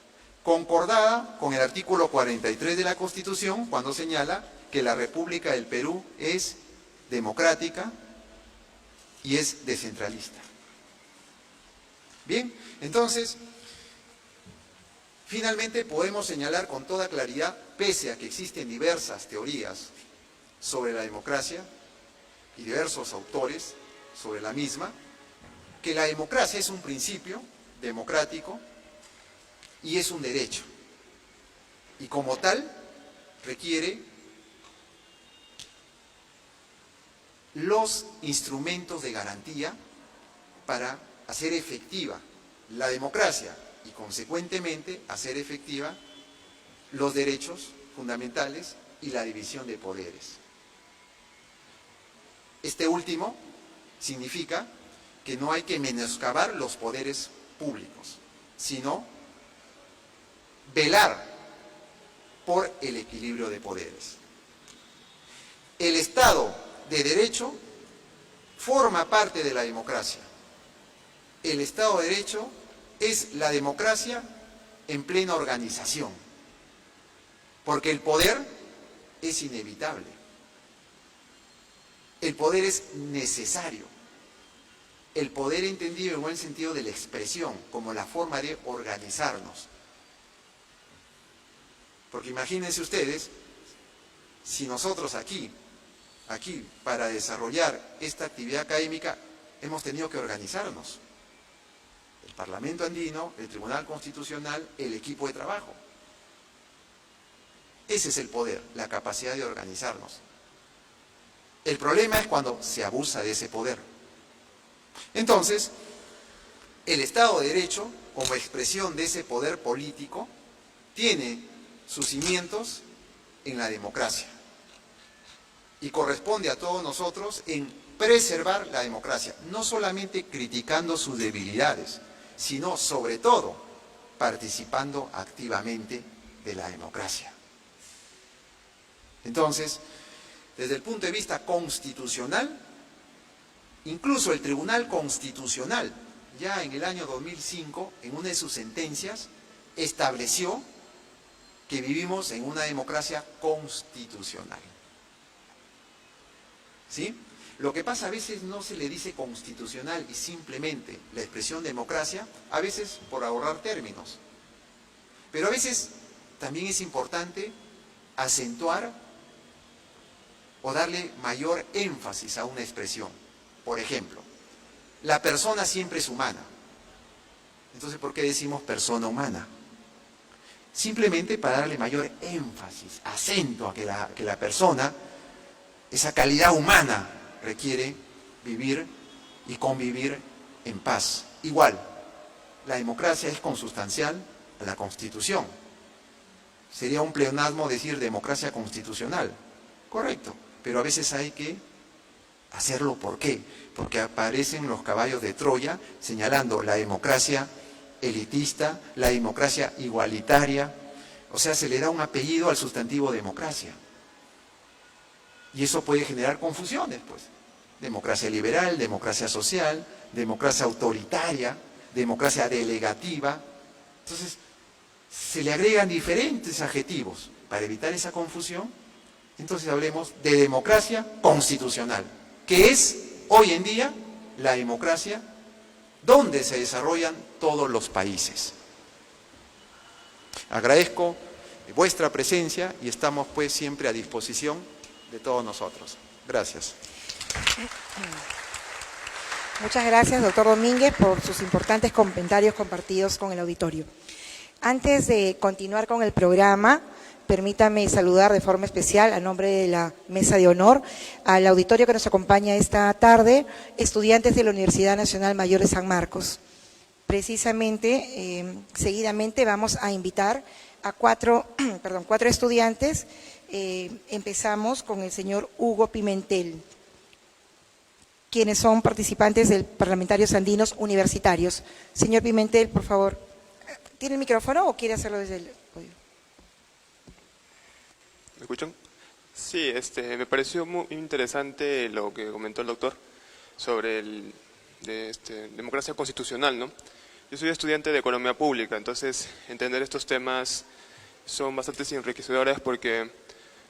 Speaker 4: concordada con el artículo 43 de la Constitución, cuando señala que la República del Perú es democrática y es descentralista. Bien, entonces, finalmente podemos señalar con toda claridad, pese a que existen diversas teorías sobre la democracia y diversos autores sobre la misma, que la democracia es un principio democrático y es un derecho, y como tal requiere los instrumentos de garantía para hacer efectiva la democracia y consecuentemente hacer efectiva los derechos fundamentales y la división de poderes. Este último significa que no hay que menoscabar los poderes públicos, sino velar por el equilibrio de poderes. El Estado de Derecho forma parte de la democracia. El Estado de Derecho es la democracia en plena organización, porque el poder es inevitable. El poder es necesario. El poder entendido en buen sentido de la expresión, como la forma de organizarnos. Porque imagínense ustedes, si nosotros aquí, para desarrollar esta actividad académica, hemos tenido que organizarnos. El Parlamento Andino, el Tribunal Constitucional, el equipo de trabajo. Ese es el poder, la capacidad de organizarnos. El problema es cuando se abusa de ese poder. Entonces, el Estado de Derecho, como expresión de ese poder político, tiene sus cimientos en la democracia. Y corresponde a todos nosotros en preservar la democracia, no solamente criticando sus debilidades, sino sobre todo participando activamente de la democracia. Entonces, desde el punto de vista constitucional, incluso el Tribunal Constitucional, ya en el año 2005, en una de sus sentencias, estableció que vivimos en una democracia constitucional. ¿Sí? Lo que pasa, a veces no se le dice constitucional y simplemente la expresión democracia, a veces por ahorrar términos. Pero a veces también es importante acentuar o darle mayor énfasis a una expresión. Por ejemplo, la persona siempre es humana. Entonces, ¿por qué decimos persona humana? Simplemente para darle mayor énfasis, acento a que la persona, esa calidad humana, requiere vivir y convivir en paz. Igual, la democracia es consustancial a la Constitución. Sería un pleonasmo decir democracia constitucional. Correcto, pero a veces hay que hacerlo. ¿Por qué? Porque aparecen los caballos de Troya señalando la democracia elitista, la democracia igualitaria. O sea, se le da un apellido al sustantivo democracia. Y eso puede generar confusiones, pues. Democracia liberal, democracia social, democracia autoritaria, democracia delegativa. Entonces, se le agregan diferentes adjetivos para evitar esa confusión. Entonces hablemos de democracia constitucional, que es hoy en día la democracia donde se desarrollan todos los países. Agradezco vuestra presencia y estamos pues siempre a disposición de todos nosotros. Gracias.
Speaker 1: Muchas gracias, doctor Domínguez, por sus importantes comentarios compartidos con el auditorio. Antes de continuar con el programa, permítame saludar de forma especial, a nombre de la Mesa de Honor, al auditorio que nos acompaña esta tarde, estudiantes de la Universidad Nacional Mayor de San Marcos. Precisamente, seguidamente vamos a invitar a cuatro estudiantes. Empezamos con el señor Hugo Pimentel, quienes son participantes del Parlamentarios Andinos Universitarios. Señor Pimentel, por favor, ¿tiene el micrófono o quiere hacerlo desde el podio?
Speaker 5: ¿Me escuchan? Sí, me pareció muy interesante lo que comentó el doctor sobre democracia constitucional, ¿no? Yo soy estudiante de Economía Pública, entonces entender estos temas son bastante enriquecedores porque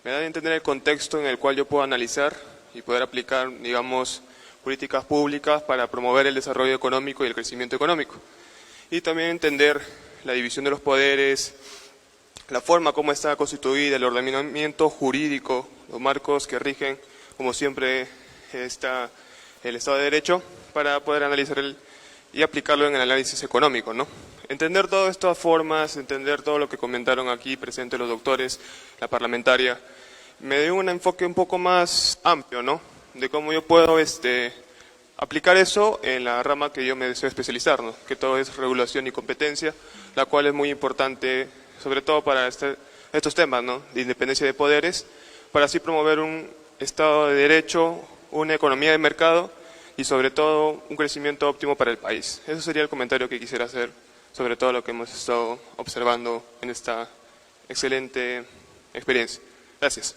Speaker 5: me dan a entender el contexto en el cual yo puedo analizar y poder aplicar, digamos, políticas públicas para promover el desarrollo económico y el crecimiento económico. Y también entender la división de los poderes, la forma como está constituida, el ordenamiento jurídico, los marcos que rigen, como siempre está el Estado de Derecho, para poder analizar y aplicarlo en el análisis económico, ¿no? Entender todas estas formas, entender todo lo que comentaron aquí presentes los doctores, la parlamentaria, me dio un enfoque un poco más amplio, ¿no? De cómo yo puedo aplicar eso en la rama que yo me deseo especializar, ¿no? Que todo es regulación y competencia, la cual es muy importante, sobre todo para estos temas, ¿no? De independencia de poderes, para así promover un Estado de Derecho, una economía de mercado y sobre todo un crecimiento óptimo para el país. Eso sería el comentario que quisiera hacer sobre todo lo que hemos estado observando en esta excelente experiencia. Gracias.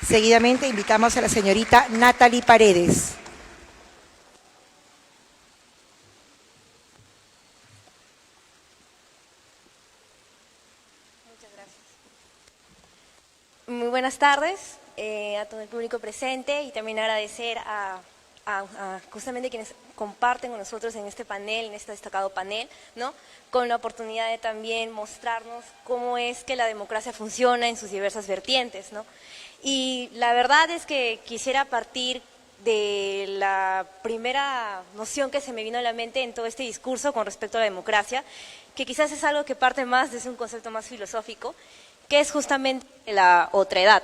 Speaker 1: Seguidamente invitamos a la señorita Natalie Paredes.
Speaker 6: Muchas gracias. Muy buenas tardes a todo el público presente y también agradecer a justamente quienes comparten con nosotros en este panel, en este destacado panel, ¿no? Con la oportunidad de también mostrarnos cómo es que la democracia funciona en sus diversas vertientes, ¿no? Y la verdad es que quisiera partir de la primera noción que se me vino a la mente en todo este discurso con respecto a la democracia, que quizás es algo que parte más desde un concepto más filosófico, que es justamente la otredad.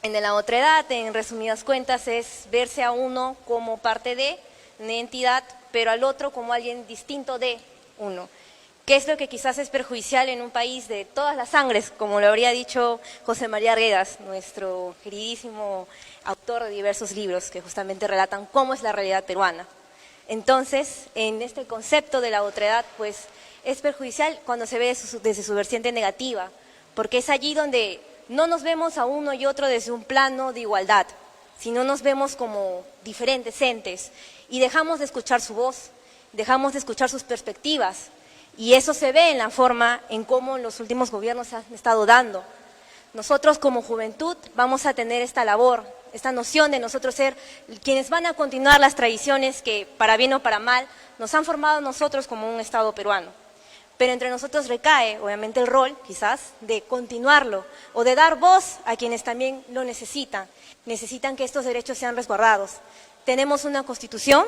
Speaker 6: En la otredad, en resumidas cuentas, es verse a uno como parte de una entidad, pero al otro como alguien distinto de uno. ¿Qué es lo que quizás es perjudicial en un país de todas las sangres, como lo habría dicho José María Arguedas, nuestro queridísimo autor de diversos libros que justamente relatan cómo es la realidad peruana? Entonces, en este concepto de la otredad, pues es perjudicial cuando se ve desde su vertiente negativa, porque es allí donde no nos vemos a uno y otro desde un plano de igualdad, sino nos vemos como diferentes entes y dejamos de escuchar su voz, dejamos de escuchar sus perspectivas Y eso se ve en la forma en cómo los últimos gobiernos se han estado dando. Nosotros como juventud vamos a tener esta labor, esta noción de nosotros ser quienes van a continuar las tradiciones que, para bien o para mal, nos han formado nosotros como un Estado peruano. Pero entre nosotros recae, obviamente, el rol, quizás, de continuarlo o de dar voz a quienes también lo necesitan. Necesitan que estos derechos sean resguardados. Tenemos una Constitución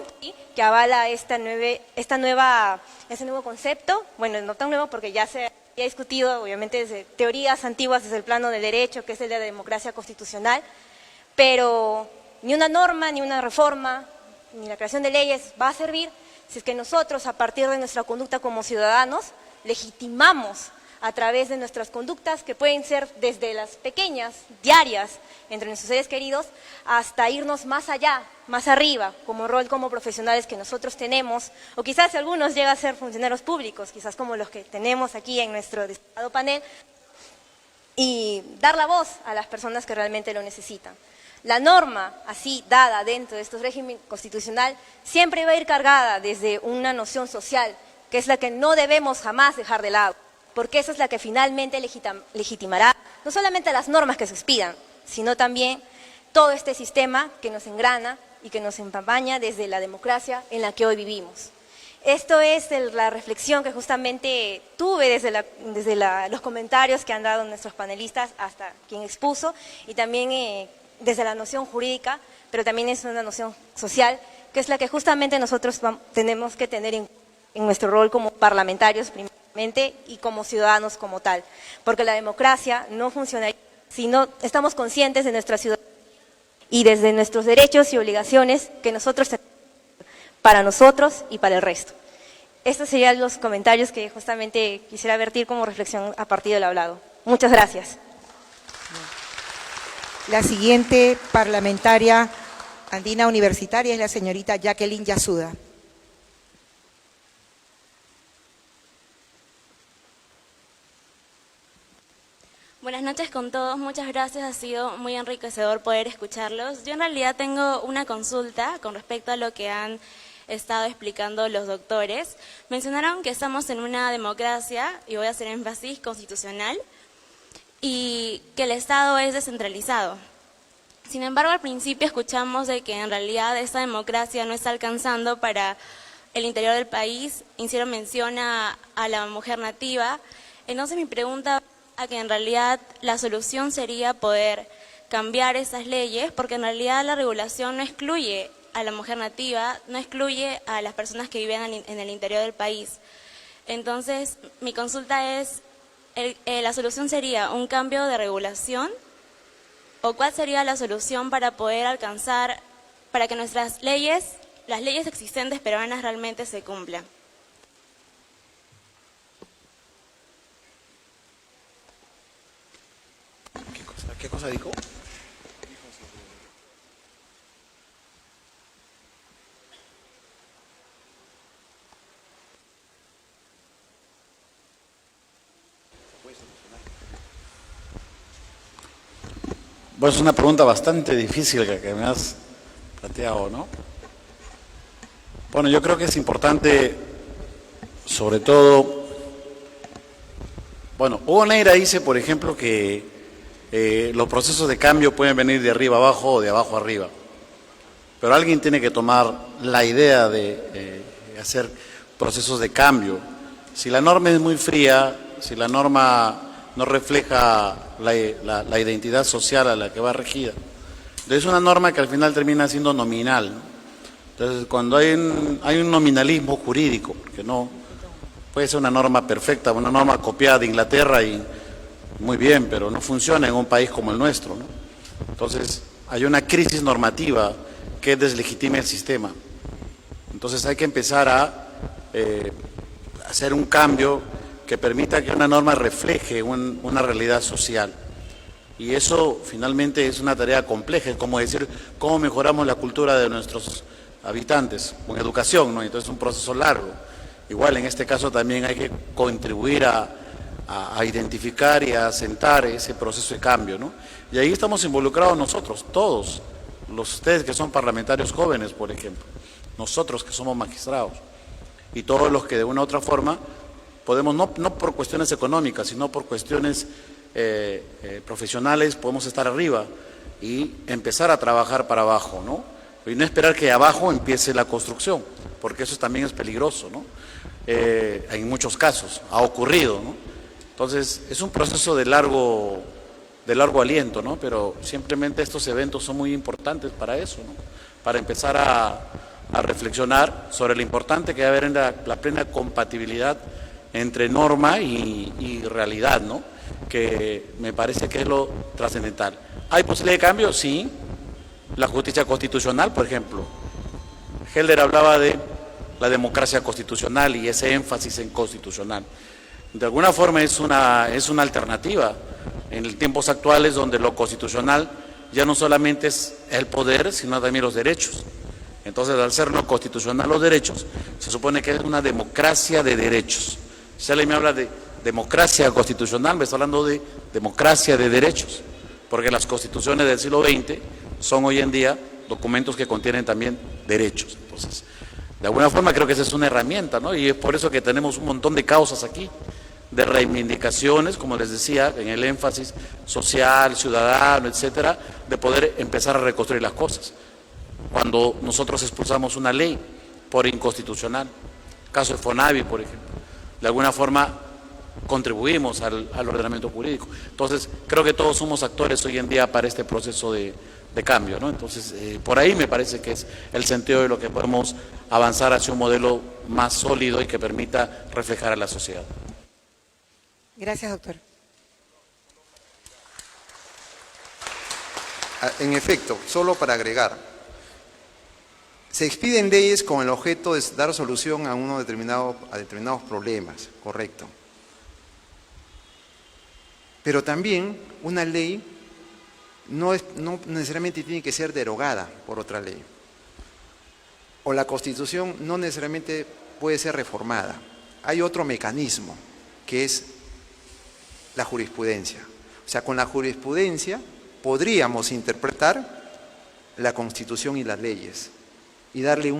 Speaker 6: que avala este nuevo concepto, bueno, no tan nuevo porque ya se ha discutido, obviamente, desde teorías antiguas, desde el plano del derecho, que es el de la democracia constitucional, pero ni una norma, ni una reforma, ni la creación de leyes va a servir si es que nosotros, a partir de nuestra conducta como ciudadanos, legitimamos a través de nuestras conductas, que pueden ser desde las pequeñas, diarias, entre nuestros seres queridos, hasta irnos más allá, más arriba, como rol, como profesionales que nosotros tenemos, o quizás si algunos llegan a ser funcionarios públicos, quizás como los que tenemos aquí en nuestro destacado panel, y dar la voz a las personas que realmente lo necesitan. La norma, así dada dentro de este régimen constitucional, siempre va a ir cargada desde una noción social, que es la que no debemos jamás dejar de lado, porque esa es la que finalmente legitimará no solamente las normas que se expidan, sino también todo este sistema que nos engrana y que nos empaña desde la democracia en la que hoy vivimos. Esto es la reflexión que justamente tuve desde los comentarios que han dado nuestros panelistas hasta quien expuso, y también desde la noción jurídica, pero también es una noción social, que es la que justamente nosotros tenemos que tener en nuestro rol como parlamentarios primeramente y como ciudadanos como tal, porque la democracia no funcionaría si no estamos conscientes de nuestra ciudadanía y desde nuestros derechos y obligaciones que nosotros tenemos para nosotros y para el resto. Estos serían los comentarios que justamente quisiera vertir como reflexión a partir de lo hablado. Muchas gracias.
Speaker 1: La siguiente parlamentaria andina universitaria es la señorita Jacqueline Yasuda.
Speaker 7: Buenas noches con todos, muchas gracias, ha sido muy enriquecedor poder escucharlos. Yo en realidad tengo una consulta con respecto a lo que han estado explicando los doctores. Mencionaron que estamos en una democracia, y voy a hacer énfasis, constitucional, y que el Estado es descentralizado. Sin embargo, al principio escuchamos de que en realidad esta democracia no está alcanzando para el interior del país. Hicieron mención a la mujer nativa. Entonces mi pregunta a que en realidad la solución sería poder cambiar esas leyes, porque en realidad la regulación no excluye a la mujer nativa, no excluye a las personas que viven en el interior del país. Entonces, mi consulta es, ¿la solución sería un cambio de regulación? ¿O cuál sería la solución para poder alcanzar, para que nuestras leyes, las leyes existentes peruanas realmente se cumplan?
Speaker 3: ¿Qué cosa dijo? Pues es una pregunta bastante difícil que me has planteado, ¿no? Bueno, yo creo que es importante, sobre todo, bueno, Hugo Neira dice, por ejemplo, que los procesos de cambio pueden venir de arriba abajo o de abajo arriba, pero alguien tiene que tomar la idea de hacer procesos de cambio. Si la norma es muy fría, si la norma no refleja la identidad social a la que va regida, entonces es una norma que al final termina siendo nominal, ¿no? Entonces cuando hay un nominalismo jurídico, que no puede ser una norma perfecta, una norma copiada de Inglaterra y muy bien, pero no funciona en un país como el nuestro, ¿no? Entonces hay una crisis normativa que deslegitima el sistema. Entonces hay que empezar a hacer un cambio que permita que una norma refleje una realidad social. Y eso finalmente es una tarea compleja, es como decir, ¿cómo mejoramos la cultura de nuestros habitantes? Con educación, ¿no? Entonces es un proceso largo. Igual en este caso también hay que contribuir a identificar y a asentar ese proceso de cambio, ¿no? Y ahí estamos involucrados nosotros, todos, ustedes que son parlamentarios jóvenes, por ejemplo, nosotros que somos magistrados, y todos los que de una u otra forma podemos, no por cuestiones económicas, sino por cuestiones profesionales, podemos estar arriba y empezar a trabajar para abajo, ¿no? Y no esperar que abajo empiece la construcción, porque eso también es peligroso, ¿no? En muchos casos ha ocurrido, ¿no? Entonces, es un proceso de largo aliento, ¿no? Pero simplemente estos eventos son muy importantes para eso, ¿no? Para empezar a reflexionar sobre lo importante que debe haber en la plena compatibilidad entre norma y realidad, ¿no? Que me parece que es lo trascendental. ¿Hay posibilidad de cambio? Sí. La justicia constitucional, por ejemplo. Helder hablaba de la democracia constitucional y ese énfasis en constitucional. De alguna forma es una alternativa en tiempos actuales donde lo constitucional ya no solamente es el poder, sino también los derechos. Entonces, al ser no constitucional los derechos, se supone que es una democracia de derechos. Si alguien me habla de democracia constitucional, me está hablando de democracia de derechos, porque las constituciones del siglo XX son hoy en día documentos que contienen también derechos. Entonces, de alguna forma creo que esa es una herramienta, ¿no? Y es por eso que tenemos un montón de causas aquí, de reivindicaciones, como les decía, en el énfasis social, ciudadano, etcétera, de poder empezar a reconstruir las cosas. Cuando nosotros expulsamos una ley por inconstitucional, caso de Fonavi, por ejemplo, de alguna forma contribuimos al ordenamiento jurídico. Entonces, creo que todos somos actores hoy en día para este proceso de cambio, ¿no? Entonces, por ahí me parece que es el sentido de lo que podemos avanzar hacia un modelo más sólido y que permita reflejar a la sociedad.
Speaker 1: Gracias, doctor.
Speaker 4: En efecto, solo para agregar, se expiden leyes con el objeto de dar solución a determinados problemas, correcto. Pero también una ley no necesariamente tiene que ser derogada por otra ley. O la Constitución no necesariamente puede ser reformada. Hay otro mecanismo, que es la jurisprudencia. O sea, con la jurisprudencia podríamos interpretar la Constitución y las leyes y darle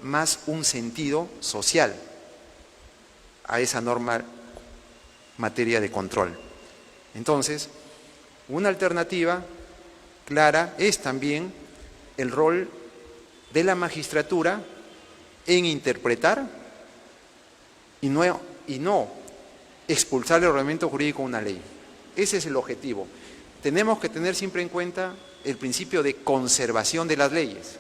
Speaker 4: más un sentido social a esa norma materia de control. Entonces, una alternativa clara es también el rol de la magistratura en interpretar y no expulsar el ordenamiento jurídico de una ley. Ese es el objetivo. Tenemos que tener siempre en cuenta el principio de conservación de las leyes.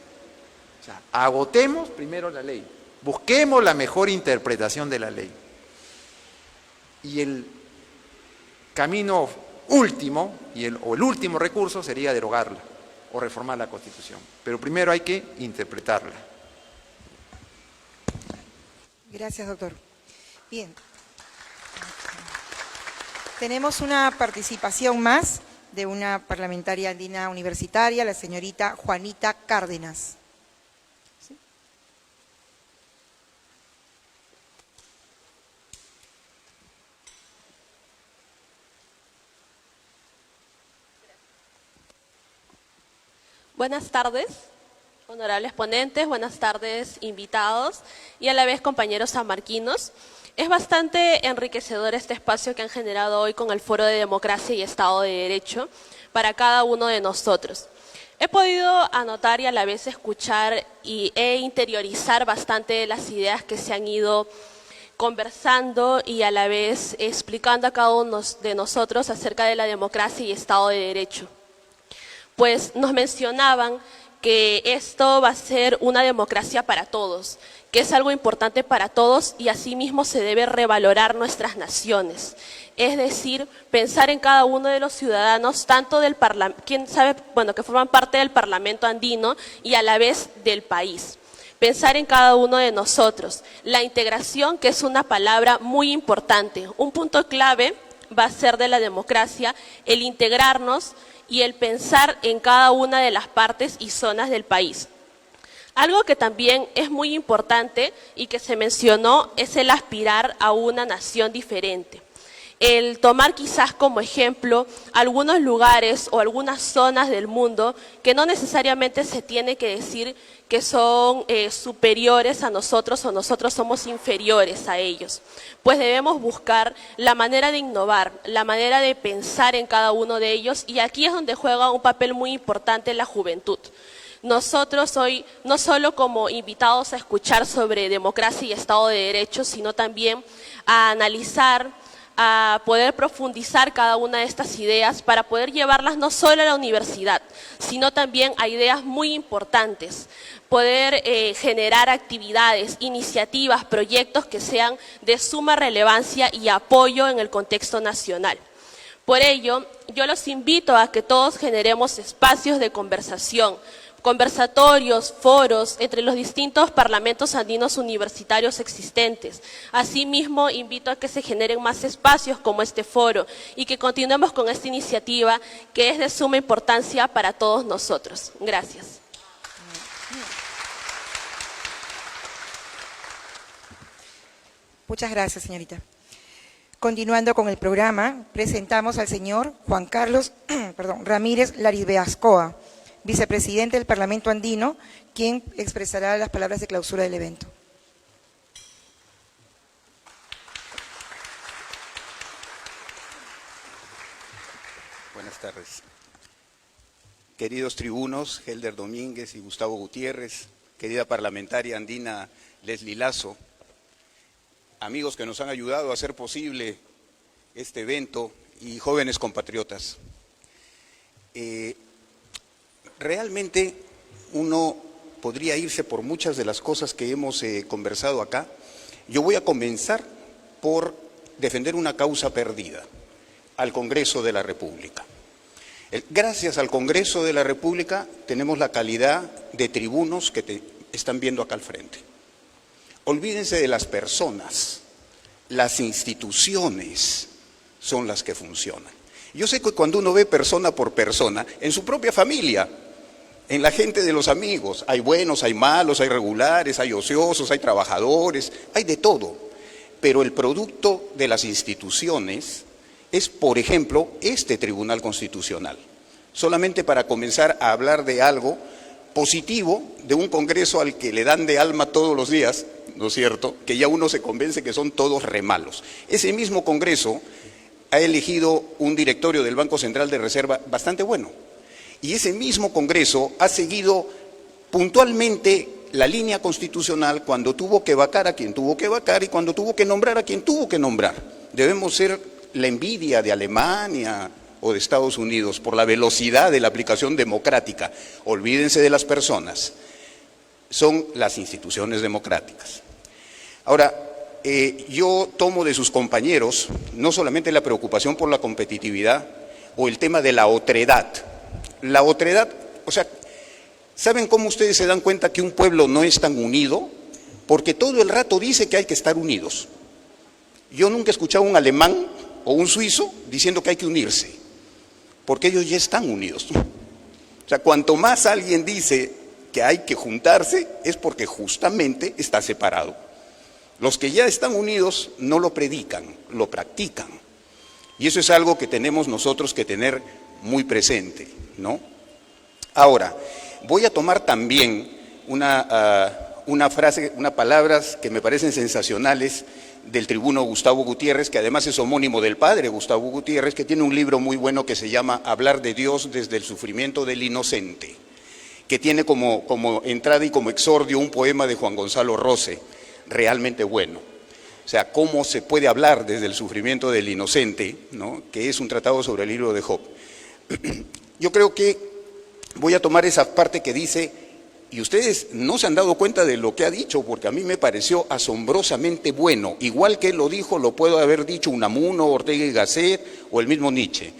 Speaker 4: O sea, agotemos primero la ley, busquemos la mejor interpretación de la ley. Y el camino último, o el último recurso sería derogarla o reformar la Constitución. Pero primero hay que interpretarla.
Speaker 1: Gracias, doctor. Bien. Tenemos una participación más de una parlamentaria andina universitaria, la señorita Juanita Cárdenas. ¿Sí?
Speaker 8: Buenas tardes, honorables ponentes, buenas tardes, invitados y a la vez compañeros sanmarquinos. Es bastante enriquecedor este espacio que han generado hoy con el Foro de Democracia y Estado de Derecho para cada uno de nosotros. He podido anotar y a la vez escuchar e interiorizar bastante de las ideas que se han ido conversando y a la vez explicando a cada uno de nosotros acerca de la democracia y Estado de Derecho. Pues nos mencionaban que esto va a ser una democracia para todos, que es algo importante para todos y asimismo se debe revalorar nuestras naciones. Es decir, pensar en cada uno de los ciudadanos, tanto del Parlamento, que forman parte del Parlamento andino y a la vez del país. Pensar en cada uno de nosotros. La integración, que es una palabra muy importante. Un punto clave va a ser de la democracia, el integrarnos y el pensar en cada una de las partes y zonas del país. Algo que también es muy importante y que se mencionó es el aspirar a una nación diferente. el tomar quizás como ejemplo algunos lugares o algunas zonas del mundo que no necesariamente se tiene que decir que son superiores a nosotros o nosotros somos inferiores a ellos. Pues debemos buscar la manera de innovar, la manera de pensar en cada uno de ellos, y aquí es donde juega un papel muy importante la juventud. Nosotros hoy, no solo como invitados a escuchar sobre democracia y Estado de Derecho, sino también a analizar, a poder profundizar cada una de estas ideas para poder llevarlas no solo a la universidad, sino también a ideas muy importantes, poder generar actividades, iniciativas, proyectos que sean de suma relevancia y apoyo en el contexto nacional. Por ello, yo los invito a que todos generemos espacios de conversación, conversatorios, foros entre los distintos parlamentos andinos universitarios existentes. Asimismo, invito a que se generen más espacios como este foro y que continuemos con esta iniciativa que es de suma importancia para todos nosotros. Gracias.
Speaker 1: Muchas gracias, señorita. Continuando con el programa, presentamos al señor Juan Carlos Ramírez Larisbeascoa, vicepresidente del Parlamento Andino, quien expresará las palabras de clausura del evento.
Speaker 9: Buenas tardes. Queridos tribunos, Helder Domínguez y Gustavo Gutiérrez, querida parlamentaria andina Leslie Lazo, amigos que nos han ayudado a hacer posible este evento y jóvenes compatriotas. Realmente uno podría irse por muchas de las cosas que hemos conversado acá. Yo voy a comenzar por defender una causa perdida, al Congreso de la República. Gracias al Congreso de la República tenemos la calidad de tribunos que están viendo acá al frente. Olvídense de las personas, las instituciones son las que funcionan. Yo sé que cuando uno ve persona por persona, en su propia familia, en la gente de los amigos, hay buenos, hay malos, hay regulares, hay ociosos, hay trabajadores, hay de todo. Pero el producto de las instituciones es, por ejemplo, este Tribunal Constitucional. Solamente para comenzar a hablar de algo positivo, de un Congreso al que le dan de alma todos los días, ¿no es cierto?, que ya uno se convence que son todos re malos. Ese mismo Congreso ha elegido un directorio del Banco Central de Reserva bastante bueno. Y ese mismo Congreso ha seguido puntualmente la línea constitucional cuando tuvo que vacar a quien tuvo que vacar y cuando tuvo que nombrar a quien tuvo que nombrar. Debemos ser la envidia de Alemania o de Estados Unidos por la velocidad de la aplicación democrática. Olvídense de las personas, son las instituciones democráticas. Ahora, yo tomo de sus compañeros no solamente la preocupación por la competitividad o el tema de la otredad. La otredad, o sea, ¿saben cómo ustedes se dan cuenta que un pueblo no es tan unido? Porque todo el rato dice que hay que estar unidos. Yo nunca he escuchado a un alemán o un suizo diciendo que hay que unirse, porque ellos ya están unidos. O sea, cuanto más alguien dice que hay que juntarse, es porque justamente está separado. Los que ya están unidos no lo predican, lo practican. Y eso es algo que tenemos nosotros que tener muy presente, ¿no? Ahora, voy a tomar también una frase, unas palabras que me parecen sensacionales del tribuno Gustavo Gutiérrez, que además es homónimo del padre Gustavo Gutiérrez, que tiene un libro muy bueno que se llama Hablar de Dios desde el sufrimiento del inocente, que tiene como entrada y como exordio un poema de Juan Gonzalo Rose, realmente bueno. O sea, cómo se puede hablar desde el sufrimiento del inocente, ¿no?, que es un tratado sobre el libro de Job. Yo creo que voy a tomar esa parte que dice, y ustedes no se han dado cuenta de lo que ha dicho, porque a mí me pareció asombrosamente bueno. Igual que él lo dijo, lo puedo haber dicho Unamuno, Ortega y Gasset o el mismo Nietzsche.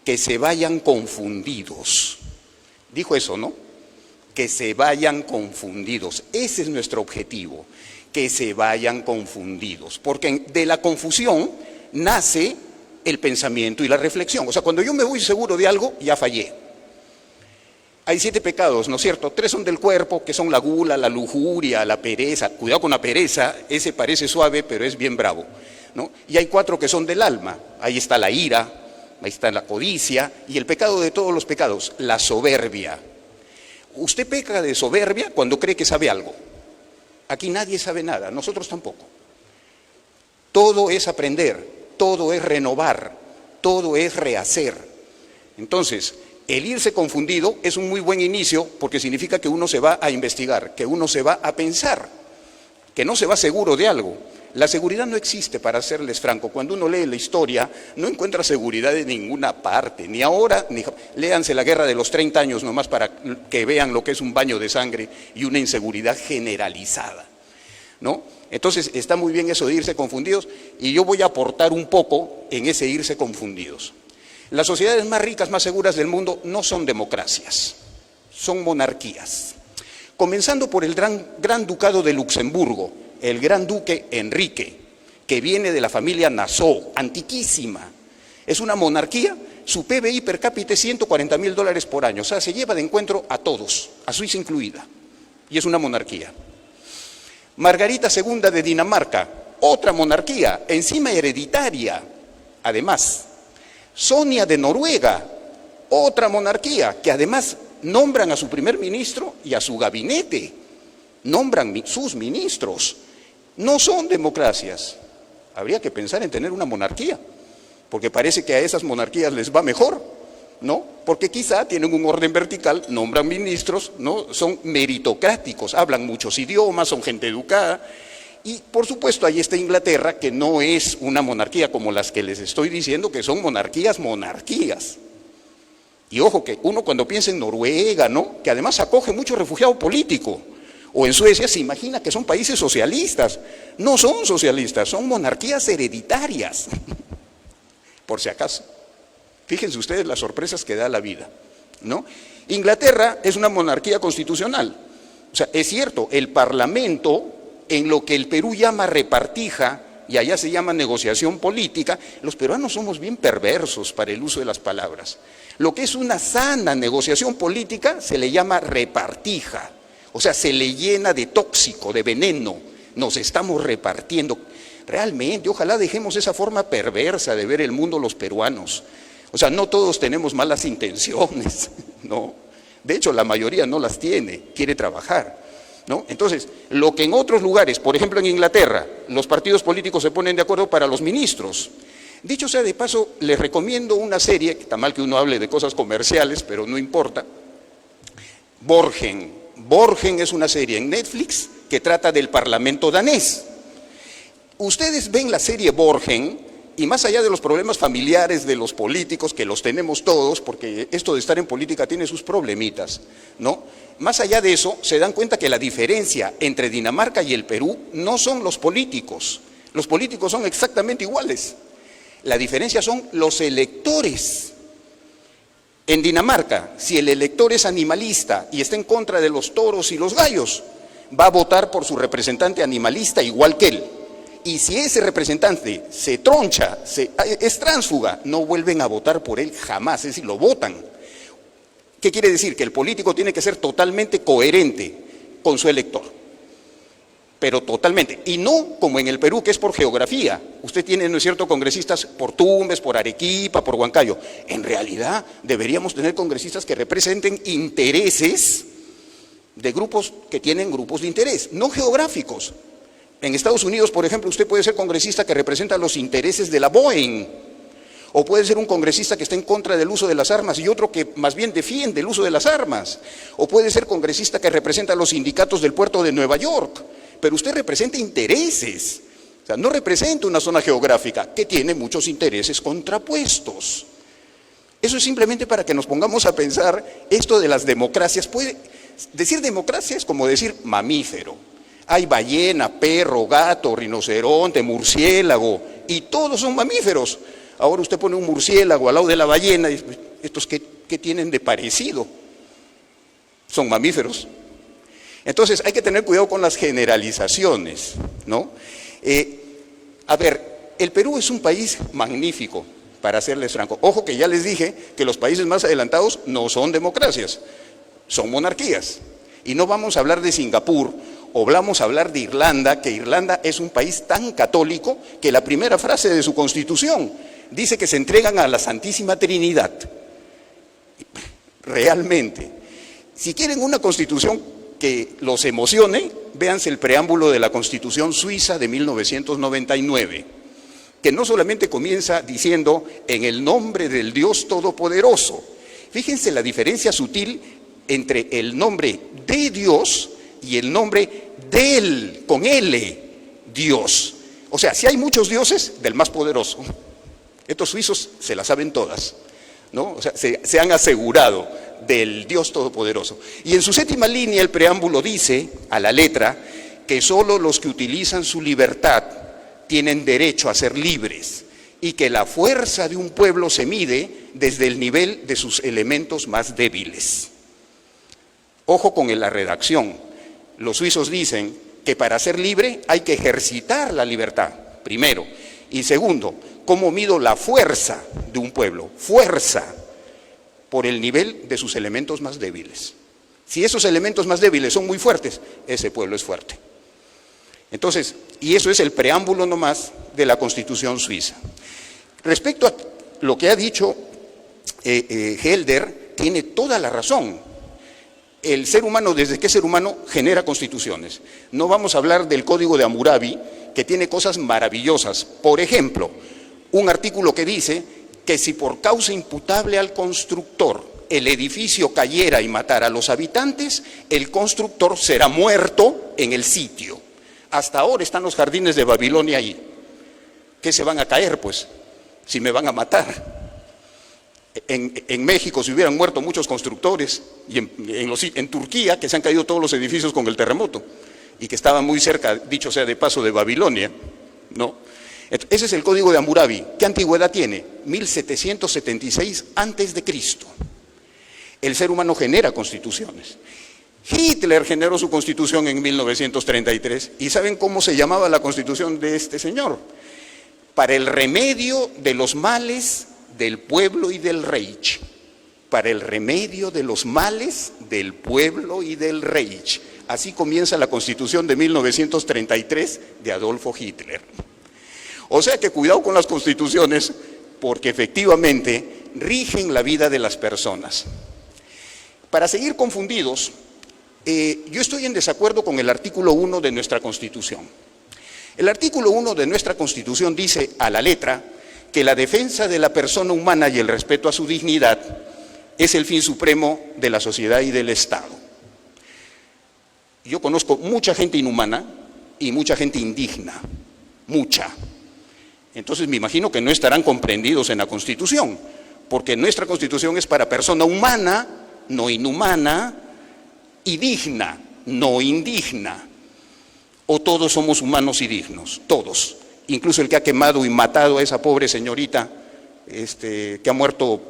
Speaker 9: Que se vayan confundidos. Dijo eso, ¿no? Que se vayan confundidos. Ese es nuestro objetivo, que se vayan confundidos. Porque de la confusión nace el pensamiento y la reflexión. O sea, cuando yo me voy seguro de algo, ya fallé. Hay 7 pecados, ¿no es cierto? 3 son del cuerpo, que son la gula, la lujuria, la pereza. Cuidado con la pereza, ese parece suave, pero es bien bravo. ¿no? Y hay 4 que son del alma. Ahí está la ira, ahí está la codicia y el pecado de todos los pecados, la soberbia. Usted peca de soberbia cuando cree que sabe algo. Aquí nadie sabe nada, nosotros tampoco. Todo es aprender, todo es renovar, todo es rehacer. Entonces, el irse confundido es un muy buen inicio porque significa que uno se va a investigar, que uno se va a pensar, que no se va seguro de algo. La seguridad no existe, para serles franco. Cuando uno lee la historia, no encuentra seguridad en ninguna parte, ni ahora, ni... Léanse la Guerra de los 30 años nomás para que vean lo que es un baño de sangre y una inseguridad generalizada, ¿no? Entonces, está muy bien eso de irse confundidos y yo voy a aportar un poco en ese irse confundidos. Las sociedades más ricas, más seguras del mundo no son democracias, son monarquías. Comenzando por el Gran Ducado de Luxemburgo, el Gran Duque Enrique, que viene de la familia Nassau, antiquísima. Es una monarquía, su PBI per cápita es $140.000 por año, o sea, se lleva de encuentro a todos, a Suiza incluida, y es una monarquía. Margarita II de Dinamarca, otra monarquía, encima hereditaria, además. Sonia de Noruega, otra monarquía, que además nombran a su primer ministro y a su gabinete, nombran sus ministros. No son democracias. Habría que pensar en tener una monarquía, porque parece que a esas monarquías les va mejor, ¿no? Porque quizá tienen un orden vertical, nombran ministros, ¿no? Son meritocráticos, hablan muchos idiomas, son gente educada. Y por supuesto ahí está Inglaterra, que no es una monarquía como las que les estoy diciendo, que son monarquías. Y ojo que uno cuando piensa en Noruega, ¿no? Que además acoge mucho refugiado político, o en Suecia se imagina que son países socialistas. No son socialistas, son monarquías hereditarias, por si acaso. Fíjense ustedes las sorpresas que da la vida, ¿no? Inglaterra es una monarquía constitucional. O sea, es cierto, el Parlamento, en lo que el Perú llama repartija, y allá se llama negociación política, los peruanos somos bien perversos para el uso de las palabras. Lo que es una sana negociación política se le llama repartija, o sea, se le llena de tóxico, de veneno, nos estamos repartiendo. Realmente, ojalá dejemos esa forma perversa de ver el mundo los peruanos. O sea, no todos tenemos malas intenciones, ¿no? De hecho, la mayoría no las tiene, quiere trabajar, ¿no? Entonces, lo que en otros lugares, por ejemplo en Inglaterra, los partidos políticos se ponen de acuerdo para los ministros. Dicho sea de paso, les recomiendo una serie, que está mal que uno hable de cosas comerciales, pero no importa. Borgen. Borgen es una serie en Netflix que trata del Parlamento danés. Ustedes ven la serie Borgen y más allá de los problemas familiares de los políticos, que los tenemos todos, porque esto de estar en política tiene sus problemitas, ¿no? Más allá de eso, se dan cuenta que la diferencia entre Dinamarca y el Perú no son los políticos. Los políticos son exactamente iguales. La diferencia son los electores. En Dinamarca, si el elector es animalista y está en contra de los toros y los gallos, va a votar por su representante animalista igual que él. Y si ese representante se troncha, es tránsfuga, no vuelven a votar por él jamás, es decir, lo votan. ¿Qué quiere decir? Que el político tiene que ser totalmente coherente con su elector, pero totalmente, y no como en el Perú, que es por geografía. Usted tiene, ¿no es cierto?, congresistas por Tumbes, por Arequipa, por Huancayo. En realidad deberíamos tener congresistas que representen intereses de grupos que tienen grupos de interés, no geográficos. En Estados Unidos, por ejemplo, usted puede ser congresista que representa los intereses de la Boeing, o puede ser un congresista que está en contra del uso de las armas y otro que más bien defiende el uso de las armas, o puede ser congresista que representa a los sindicatos del puerto de Nueva York, pero usted representa intereses, o sea, no representa una zona geográfica que tiene muchos intereses contrapuestos. Eso es simplemente para que nos pongamos a pensar esto de las democracias. Decir democracia es como decir mamífero. Hay ballena, perro, gato, rinoceronte, murciélago, y todos son mamíferos. Ahora usted pone un murciélago al lado de la ballena, y ¿estos qué tienen de parecido? Son mamíferos. Entonces hay que tener cuidado con las generalizaciones, ¿no? A ver, el Perú es un país magnífico, para serles franco. Ojo que ya les dije que los países más adelantados no son democracias, son monarquías. Y no vamos a hablar de Singapur O vamos a hablar de Irlanda, que Irlanda es un país tan católico que la primera frase de su constitución dice que se entregan a la Santísima Trinidad. Realmente, si quieren una constitución que los emocione, véanse el preámbulo de la Constitución Suiza de 1999, que no solamente comienza diciendo en el nombre del Dios Todopoderoso. Fíjense la diferencia sutil entre el nombre de Dios y el nombre del, con L, Dios. O sea, si hay muchos dioses, del más poderoso. Estos suizos se la saben todas, ¿no? O sea, se han asegurado del Dios Todopoderoso. Y en su 7ª línea el preámbulo dice, a la letra, que solo los que utilizan su libertad tienen derecho a ser libres y que la fuerza de un pueblo se mide desde el nivel de sus elementos más débiles. Ojo con la redacción. Los suizos dicen que para ser libre hay que ejercitar la libertad, primero. Y segundo, ¿cómo mido la fuerza de un pueblo? Fuerza por el nivel de sus elementos más débiles. Si esos elementos más débiles son muy fuertes, ese pueblo es fuerte. Entonces, y eso es el preámbulo nomás de la Constitución suiza. Respecto a lo que ha dicho Helder, tiene toda la razón. El ser humano, desde que es ser humano, genera constituciones. No vamos a hablar del Código de Hammurabi, que tiene cosas maravillosas. Por ejemplo, un artículo que dice que si por causa imputable al constructor el edificio cayera y matara a los habitantes, el constructor será muerto en el sitio. Hasta ahora están los jardines de Babilonia ahí. ¿Qué se van a caer, pues, si me van a matar? En México se hubieran muerto muchos constructores, y en Turquía, que se han caído todos los edificios con el terremoto, y que estaban muy cerca, dicho sea de paso, de Babilonia, ¿no? Ese es el Código de Hammurabi. ¿Qué antigüedad tiene? 1776 a.C. El ser humano genera constituciones. Hitler generó su constitución en 1933, ¿y saben cómo se llamaba la constitución de este señor? Para el remedio de los males del pueblo y del Reich, para el remedio de los males del pueblo y del Reich. Así comienza la Constitución de 1933 de Adolfo Hitler. O sea que cuidado con las constituciones, porque efectivamente rigen la vida de las personas. Para seguir confundidos, yo estoy en desacuerdo con el artículo 1 de nuestra Constitución. El artículo 1 de nuestra Constitución dice a la letra que la defensa de la persona humana y el respeto a su dignidad es el fin supremo de la sociedad y del Estado. Yo conozco mucha gente inhumana y mucha gente indigna, mucha. Entonces me imagino que no estarán comprendidos en la Constitución, porque nuestra Constitución es para persona humana, no inhumana, y digna, no indigna. O todos somos humanos y dignos, todos. Incluso el que ha quemado y matado a esa pobre señorita que ha muerto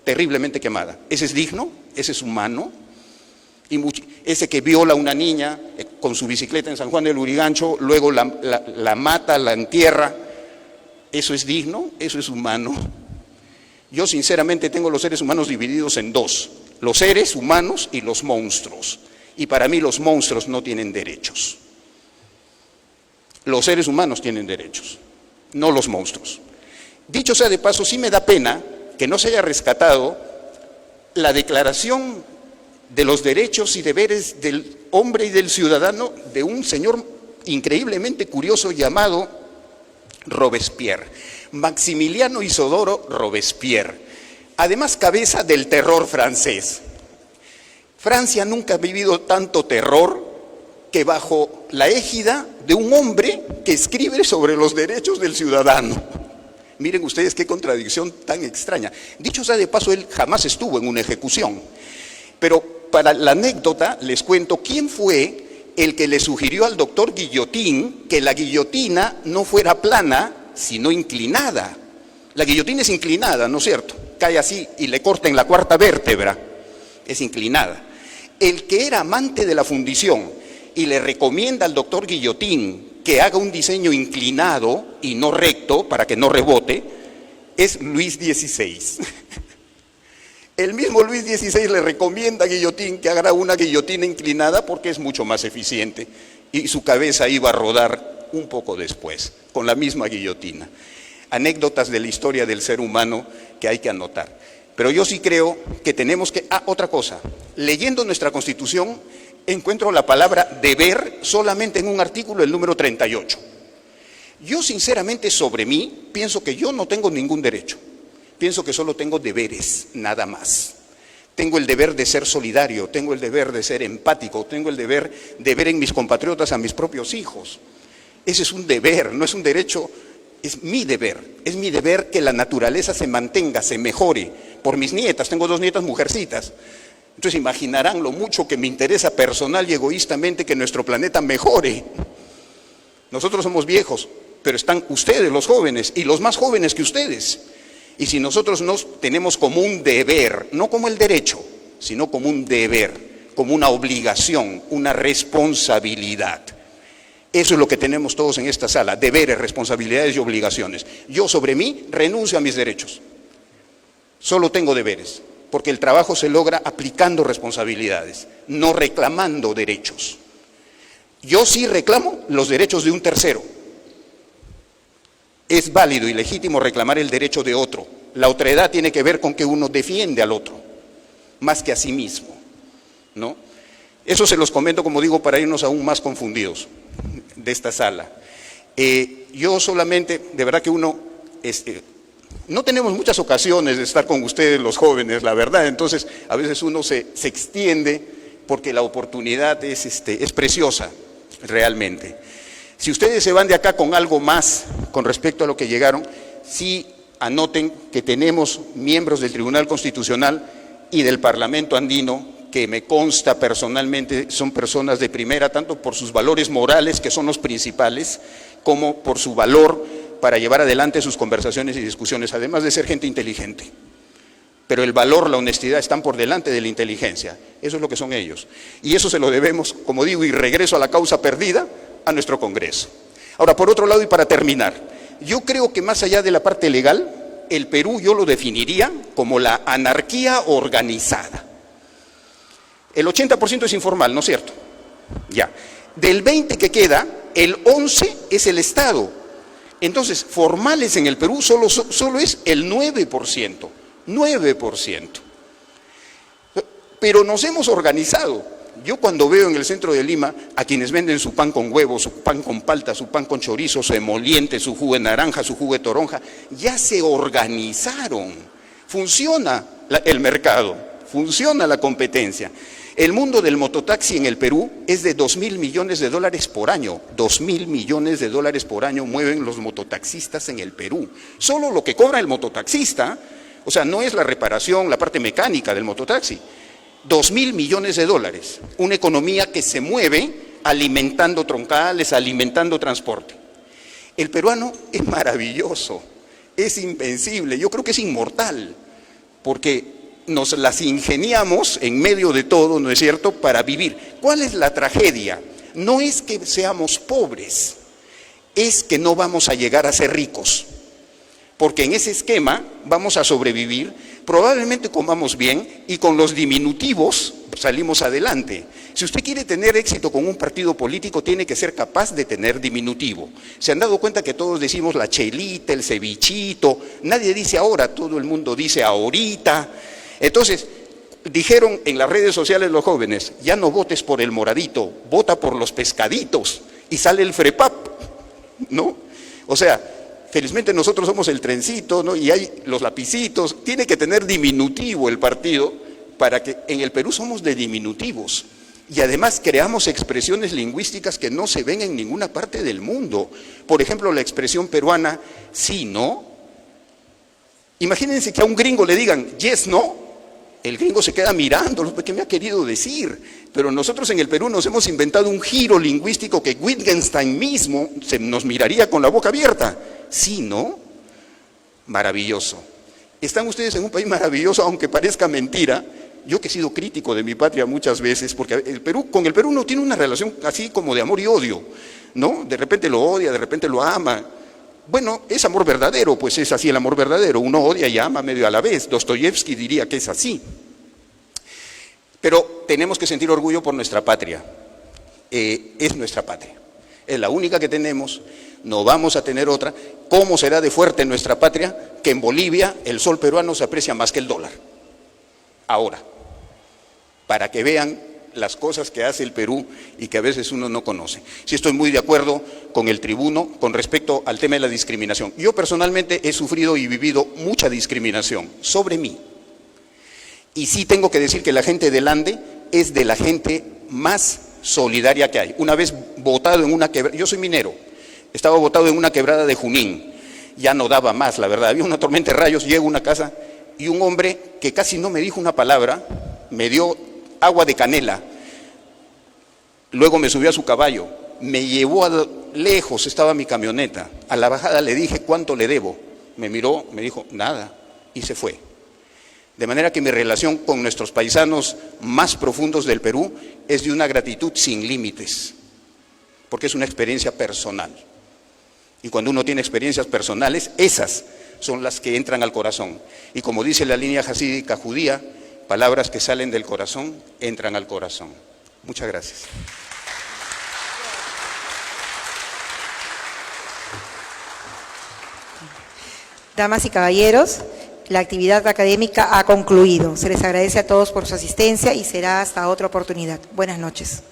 Speaker 9: terriblemente quemada. ¿Ese es digno? ¿Ese es humano? Y ese que viola a una niña con su bicicleta en San Juan del Lurigancho, luego la mata, la entierra, ¿eso es digno? ¿Eso es humano? Yo sinceramente tengo los seres humanos divididos en dos, los seres humanos y los monstruos. Y para mí los monstruos no tienen derechos. Los seres humanos tienen derechos, no los monstruos. Dicho sea de paso, sí me da pena que no se haya rescatado la Declaración de los Derechos y Deberes del Hombre y del Ciudadano de un señor increíblemente curioso llamado Robespierre, Maximiliano Isidoro Robespierre, además cabeza del terror francés. Francia nunca ha vivido tanto terror que bajo la égida de un hombre que escribe sobre los derechos del ciudadano. Miren ustedes qué contradicción tan extraña. Dicho sea de paso, él jamás estuvo en una ejecución. Pero para la anécdota les cuento quién fue el que le sugirió al doctor Guillotín que la guillotina no fuera plana, sino inclinada. La guillotina es inclinada, ¿no es cierto? Cae así y le cortan la cuarta vértebra. Es inclinada. El que era amante de la fundición y le recomienda al doctor Guillotín que haga un diseño inclinado y no recto para que no rebote, es Luis XVI. El mismo Luis XVI le recomienda a Guillotín que haga una guillotina inclinada porque es mucho más eficiente y su cabeza iba a rodar un poco después, con la misma guillotina. Anécdotas de la historia del ser humano que hay que anotar. Pero yo sí creo que tenemos que... otra cosa, leyendo nuestra Constitución encuentro la palabra deber solamente en un artículo, el número 38. Yo sinceramente sobre mí pienso que yo no tengo ningún derecho. Pienso que solo tengo deberes, nada más. Tengo el deber de ser solidario, tengo el deber de ser empático, tengo el deber de ver en mis compatriotas a mis propios hijos. Ese es un deber, no es un derecho, es mi deber. Es mi deber que la naturaleza se mantenga, se mejore. Por mis nietas, tengo 2 nietas mujercitas. Entonces imaginarán lo mucho que me interesa personal y egoístamente que nuestro planeta mejore. Nosotros somos viejos, pero están ustedes, los jóvenes, y los más jóvenes que ustedes. Y si nosotros nos tenemos como un deber, no como el derecho, sino como un deber, como una obligación, una responsabilidad. Eso es lo que tenemos todos en esta sala, deberes, responsabilidades y obligaciones. Yo sobre mí renuncio a mis derechos. Solo tengo deberes, porque el trabajo se logra aplicando responsabilidades, no reclamando derechos. Yo sí reclamo los derechos de un tercero. Es válido y legítimo reclamar el derecho de otro. La otredad tiene que ver con que uno defiende al otro, más que a sí mismo, ¿no? Eso se los comento, como digo, para irnos aún más confundidos de esta sala. Yo solamente, de verdad que uno, no tenemos muchas ocasiones de estar con ustedes los jóvenes, la verdad, entonces a veces uno se extiende porque la oportunidad es preciosa, realmente. Si ustedes se van de acá con algo más con respecto a lo que llegaron, sí anoten que tenemos miembros del Tribunal Constitucional y del Parlamento Andino que me consta personalmente son personas de primera, tanto por sus valores morales, que son los principales, como por su valor para llevar adelante sus conversaciones y discusiones, además de ser gente inteligente. Pero el valor, la honestidad están por delante de la inteligencia. Eso es lo que son ellos. Y eso se lo debemos, como digo, y regreso a la causa perdida, a nuestro Congreso. Ahora, por otro lado, y para terminar, yo creo que más allá de la parte legal, el Perú yo lo definiría como la anarquía organizada. El 80% es informal, ¿no es cierto? Ya. Del 20% que queda, el 11% es el Estado. Entonces, formales en el Perú solo es el 9%. 9%. Pero nos hemos organizado. Yo cuando veo en el centro de Lima a quienes venden su pan con huevo, su pan con palta, su pan con chorizo, su emoliente, su jugo de naranja, su jugo de toronja, ya se organizaron. Funciona el mercado, funciona la competencia. El mundo del mototaxi en el Perú es de 2.000 millones de dólares por año. 2.000 millones de dólares por año mueven los mototaxistas en el Perú. Solo lo que cobra el mototaxista, o sea, no es la reparación, la parte mecánica del mototaxi. 2.000 millones de dólares, una economía que se mueve alimentando troncales, alimentando transporte. El peruano es maravilloso, es invencible, yo creo que es inmortal, porque nos las ingeniamos en medio de todo, ¿no es cierto?, para vivir. ¿Cuál es la tragedia? No es que seamos pobres, es que no vamos a llegar a ser ricos, porque en ese esquema vamos a sobrevivir, probablemente comamos bien y con los diminutivos salimos adelante. Si usted quiere tener éxito con un partido político, tiene que ser capaz de tener diminutivo. ¿Se han dado cuenta que todos decimos la chelita, el cevichito? Nadie dice ahora, todo el mundo dice ahorita. Entonces, dijeron en las redes sociales los jóvenes, ya no votes por el moradito, vota por los pescaditos y sale el FREPAP, ¿no? O sea, felizmente nosotros somos el trencito, ¿no? Y hay los lapicitos, tiene que tener diminutivo el partido para que en el Perú somos de diminutivos y además creamos expresiones lingüísticas que no se ven en ninguna parte del mundo. Por ejemplo, la expresión peruana, sí, no. Imagínense que a un gringo le digan, yes, no. El gringo se queda mirando, ¿qué me ha querido decir? Pero nosotros en el Perú nos hemos inventado un giro lingüístico que Wittgenstein mismo nos miraría con la boca abierta. Sí, ¿no? Maravilloso. Están ustedes en un país maravilloso, aunque parezca mentira. Yo que he sido crítico de mi patria muchas veces, porque con el Perú uno tiene una relación así como de amor y odio, ¿no? De repente lo odia, de repente lo ama. Bueno, es amor verdadero, pues es así el amor verdadero. Uno odia y ama medio a la vez. Dostoyevsky diría que es así. Pero tenemos que sentir orgullo por nuestra patria. Es nuestra patria. Es la única que tenemos, no vamos a tener otra. ¿Cómo será de fuerte nuestra patria que en Bolivia el sol peruano se aprecia más que el dólar? Ahora, para que vean las cosas que hace el Perú y que a veces uno no conoce. Sí estoy muy de acuerdo con el tribuno con respecto al tema de la discriminación. Yo personalmente he sufrido y vivido mucha discriminación sobre mí. Y sí tengo que decir que la gente del Ande es de la gente más solidaria que hay. Una vez botado en una quebrada, yo soy minero, estaba botado en una quebrada de Junín, ya no daba más, la verdad, había una tormenta de rayos, llego a una casa y un hombre que casi no me dijo una palabra, me dio agua de canela, luego me subió a su caballo, me llevó a lejos, estaba mi camioneta, a la bajada le dije cuánto le debo, me miró, me dijo nada y se fue. De manera que mi relación con nuestros paisanos más profundos del Perú es de una gratitud sin límites, porque es una experiencia personal. Y cuando uno tiene experiencias personales, esas son las que entran al corazón. Y como dice la línea jasídica judía, palabras que salen del corazón, entran al corazón. Muchas gracias.
Speaker 1: Damas y caballeros, la actividad académica ha concluido. Se les agradece a todos por su asistencia y será hasta otra oportunidad. Buenas noches.